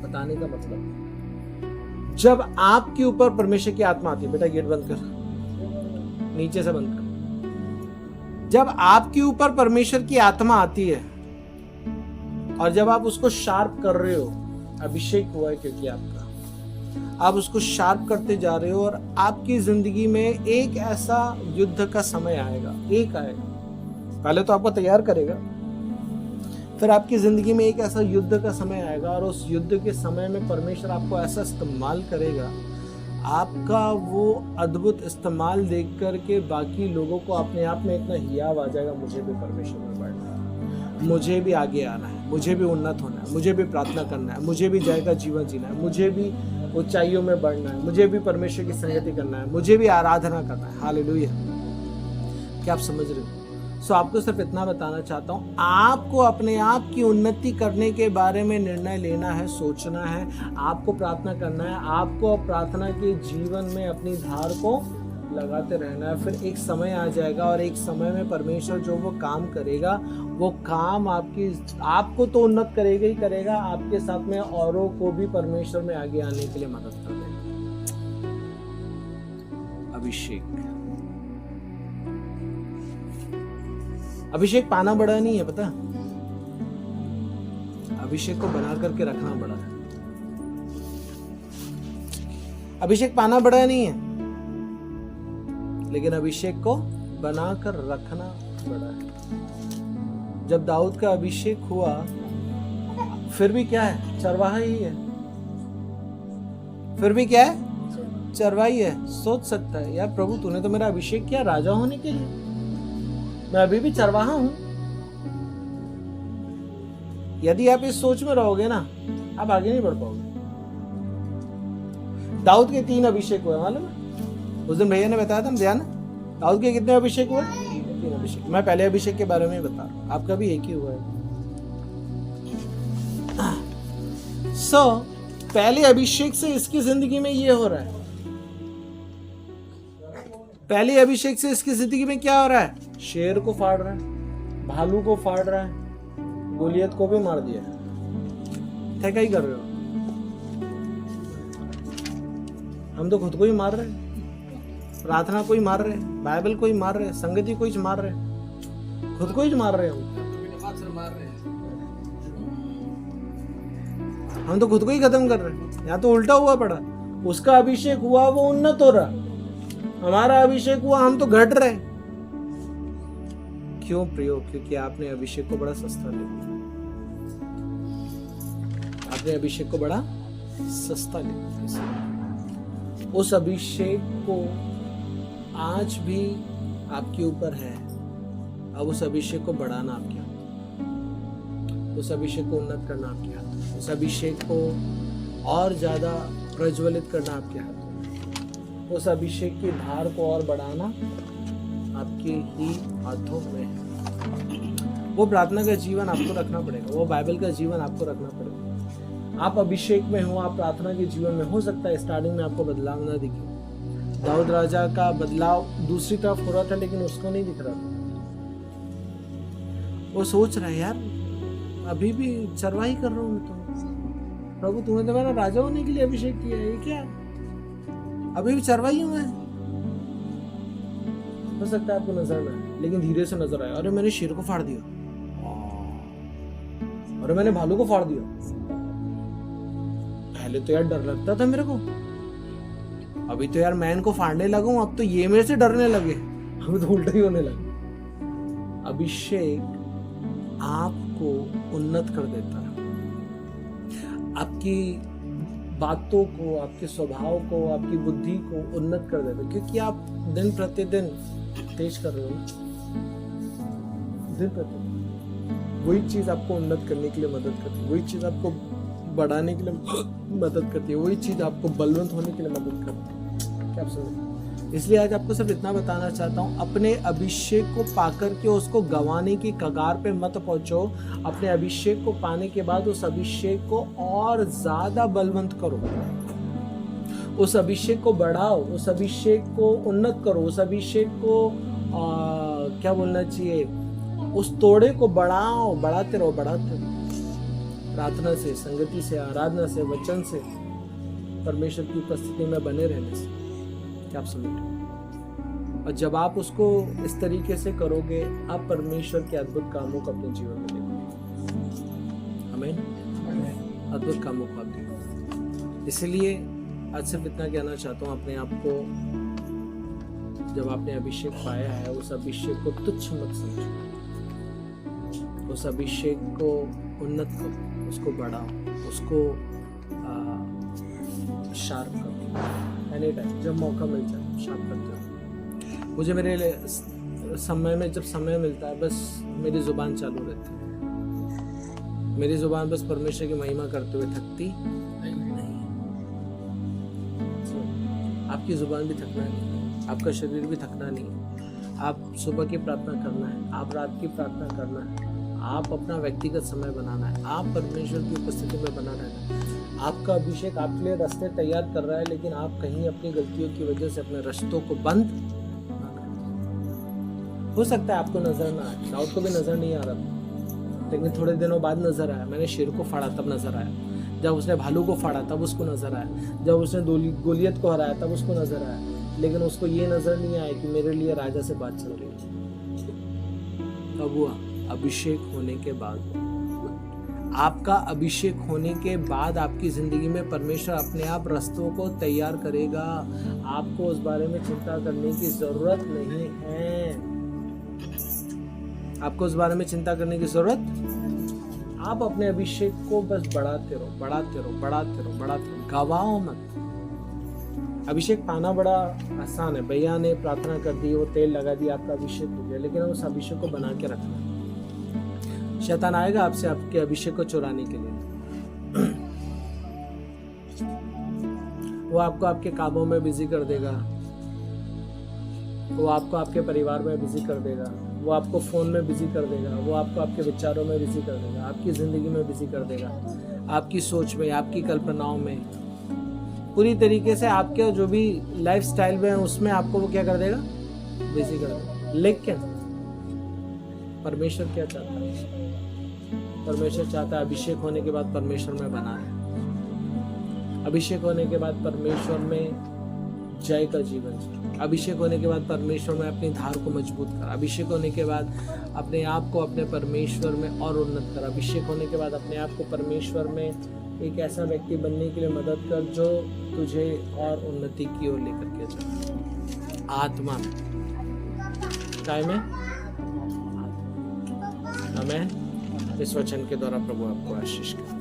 बताने का मतलब, जब आपके ऊपर परमेश्वर की आत्मा आती है, बेटा गेट बंद कर, नीचे से बंद कर। जब आपके ऊपर परमेश्वर की आत्मा आती है और जब आप उसको शार्प कर रहे हो, अभिषेक हुआ है क्योंकि आपका, आप उसको शार्प करते जा रहे हो, और आपकी जिंदगी में एक ऐसा युद्ध का समय आएगा, एक आएगा। पहले तो आपको तैयार करेगा, फिर आपकी जिंदगी में एक ऐसा युद्ध का समय आएगा, और उस युद्ध के समय में परमेश्वर आपको ऐसा इस्तेमाल करेगा। आपका वो अद्भुत इस्तेमाल देख करके बाकी लोगों को अपने आप में इतना हियाव आ जाएगा, मुझे भी परमेश्वर में बढ़ना है, मुझे भी आगे आना है, मुझे भी उन्नत होना है, मुझे भी प्रार्थना करना है, मुझे भी जय का जीवन जीना है, मुझे भी ऊंचाइयों में बढ़ना है, मुझे भी परमेश्वर की संगति करना है, मुझे भी आराधना करना है। हालेलुया। क्या आप समझ रहे हो? सो आपको सिर्फ इतना बताना चाहता हूँ, आपको अपने आप की उन्नति करने के बारे में निर्णय लेना है, सोचना है, आपको प्रार्थना करना है, आपको प्रार्थना के जीवन में अपनी धार को लगाते रहना है। फिर एक समय आ जाएगा और एक समय में परमेश्वर जो वो काम करेगा, वो काम आपको तो उन्नत करेगा ही करेगा, आपके साथ में औरों को भी परमेश्वर में आगे आने के लिए मदद कर देगा। अभिषेक अभिषेक पाना बड़ा नहीं है, पता? अभिषेक को बना करके रखना बड़ा है। अभिषेक पाना बड़ा नहीं है, लेकिन अभिषेक को बनाकर रखना बड़ा है। जब दाऊद का अभिषेक हुआ, फिर भी क्या है? चरवाहा ही है। फिर भी क्या है? चरवाही है। सोच सकता है, यार प्रभु तूने तो मेरा अभिषेक किया राजा होने के लिए, मैं अभी भी चरवाहा हूं। यदि आप इस सोच में रहोगे ना, आप आगे नहीं बढ़ पाओगे। दाऊद के 3 अभिषेक हुए, मालूम है? उस दिन भैया ने बताया था, ध्यान है? दाऊद के कितने अभिषेक हुए? 3 अभिषेक। मैं पहले अभिषेक के बारे में बता रहा हूं, आपका भी एक ही हुआ है। पहले अभिषेक से इसकी जिंदगी में ये हो रहा है। पहले अभिषेक से इसकी जिंदगी में क्या हो रहा है? शेर को फाड़ रहा है, भालू को फाड़ रहा है, गोलियत को भी मार दिया। क्या ही कर रहे हो? हम तो खुद को ही मार रहे हैं, प्रार्थना को ही मार रहे हैं, बाइबल को ही मार रहे हैं, संगति को ही मार रहे हैं, खुद को ही मार रहे हैं। हम तो खुद को ही खत्म कर रहे हैं। यहाँ तो उल्टा हुआ पड़ा, उसका अभिषेक हुआ वो उन्नत हो रहा, हमारा अभिषेक हुआ हम तो घट रहे। क्यों प्रियो? क्योंकि आपने अभिषेक को बड़ा सस्ता ले लिया। आपने अभिषेक को बड़ा सस्ता ले लिया। उस अभिषेक को आज भी आपके ऊपर है। अब उस अभिषेक को बढ़ाना आपके हाथ, उस अभिषेक को उन्नत करना आपके हाथ, उस अभिषेक को और ज्यादा प्रज्वलित करना आपके हाथ, उस अभिषेक की धार को और बढ़ाना आपके ही हाथों में है। वो प्रार्थना का जीवन आपको रखना पड़ेगा, वो बाइबल का जीवन आपको रखना पड़ेगा। आप अभिषेक में हो, आप प्रार्थना के जीवन में, हो सकता है स्टार्टिंग में आपको बदलाव ना दिखे। दाऊद राजा का बदलाव दूसरी तरफ हो रहा था, लेकिन उसको नहीं दिख रहा था। वो सोच रहा है, यार अभी भी चरवाही कर रहा हूं मैं तो। प्रभु तूने तो मेरा राजा होने के लिए अभिषेक किया है, ये क्या? अभी भी चरवाही हूं मैं। हो सकता है आपको नजर ना आए, लेकिन धीरे से नजर आया, अरे मैंने शेर को फाड़ दिया, अरे मैंने भालू को फाड़ दिया। पहले तो यार डर लगता था मेरे को, अभी तो यार मैं इनको फाड़ने लगा हूं, अब तो ये मेरे से डरने लगे, अब तो उल्टा ही होने लगा। अभिषेक आपको उन्नत कर देता है, आपकी बातों को, आपके स्वभाव को, आपकी बुद्धि को उन्नत कर देता है, क्योंकि आप दिन प्रतिदिन तेज कर रहे हो। दिन प्रतिदिन वही चीज आपको उन्नत करने के लिए मदद करती है, वही चीज आपको बढ़ाने के लिए मदद करती है, वही चीज आपको बलवंत होने के लिए मदद करती है। क्या आप समझ? इसलिए आज आपको सिर्फ इतना बताना चाहता हूँ, अपने अभिषेक को पाकर के उसको गंवाने की कगार पे मत पहुंचो। अपने अभिषेक को पाने के बाद उस अभिषेक को और ज्यादा बलवंत करो, उस अभिषेक को बढ़ाओ, उस अभिषेक को उन्नत करो, उस अभिषेक को क्या बोलना चाहिए, उस तोड़े को बढ़ाओ, बढ़ाते रहो, बढ़ाते रहो। प्रार्थना से, संगति से, आराधना से, वचन से, परमेश्वर की उपस्थिति में बने रहने से। क्या आप समझ रहे हो? और जब आप उसको इस तरीके से करोगे, आप परमेश्वर के अद्भुत कामों को अपने जीवन में देखोगे। आमीन। अद्भुत कामों को आप देखोगे। इसलिए आज सिर्फ इतना कहना चाहता हूँ, अपने आप को, जब आपने अभिषेक पाया है, उस अभिषेक को तुच्छ मत समझो, उस अभिषेक को उन्नत करो, उसको बढ़ाओ, उसको शार्प करो। एनी टाइम जब मौका मिल जाए शार्प करते हो। मुझे मेरे समय में, जब समय मिलता है, बस मेरी जुबान चालू रहती है। मेरी जुबान बस परमेश्वर की महिमा करते हुए थकती नहीं। आपकी जुबान भी थकना नहीं, आपका शरीर भी थकना नहीं। आप सुबह की प्रार्थना करना है, आप रात की प्रार्थना करना है, आप अपना व्यक्तिगत समय बनाना है, आप परमेश्वर की उपस्थिति में बना रहना है। आपका अभिषेक आपके लिए रास्ते तैयार कर रहा है, लेकिन आप कहीं अपनी गलतियों की वजह से अपने रास्तों को बंद ना करें। हो सकता है आपको नजर ना आए, दाऊद को भी नजर नहीं आ रहा था, लेकिन थोड़े दिनों बाद नजर आया। मैंने शेर को फाड़ा तब नजर आया, जब उसने भालू को फाड़ा तब उसको नजर आया, जब उसने गोलियत को हराया तब उसको नजर आया, लेकिन उसको ये नजर नहीं आया कि मेरे लिए राजा से बात चल रही है। कब हुआ? अभिषेक होने के बाद। आपका अभिषेक होने के बाद आपकी जिंदगी में परमेश्वर अपने आप रास्तों को तैयार करेगा। आपको उस बारे में चिंता करने की जरूरत नहीं है। आपको उस बारे में चिंता करने की जरूरत, आप अपने अभिषेक को बस बढ़ाते रहो, बढ़ाते रहो, बढ़ाते रहो, बढ़ाते रहो, गवाओ मत। अभिषेक पाना बड़ा आसान है। भैया ने प्रार्थना कर दी, वो तेल लगा दिया, आपका अभिषेक हो गया, लेकिन उस अभिषेक को बना के रखना। शैतान आएगा आपसे आपके अभिषेक को चुराने के लिए। वो आपको आपके कामों में बिजी कर देगा, वो आपको आपके परिवार में बिजी कर देगा, वो आपको फोन में बिजी कर देगा, वो आपको आपके विचारों में बिजी कर देगा, आपकी जिंदगी में बिजी कर देगा, आपकी सोच में, आपकी कल्पनाओं में, पूरी तरीके से आपके जो भी लाइफ स्टाइल में है उसमें आपको वो क्या कर देगा? बिजी कर देगा। लेकिन परमेश्वर क्या चाहता है? परमेश्वर चाहता है अभिषेक होने के बाद परमेश्वर में बना रहे। अभिषेक होने के बाद परमेश्वर में जय का जीवन जी। अभिषेक होने के बाद परमेश्वर में अपनी धार को मजबूत कर। अभिषेक होने के बाद अपने आप को अपने परमेश्वर में और उन्नत कर। अभिषेक होने के बाद अपने आप को परमेश्वर में एक ऐसा व्यक्ति बनने के लिए मदद कर जो तुझे और उन्नति की ओर लेकर के जाए। आत्मा काय में हमें इस वचन के द्वारा प्रभु आपको आशीष करे।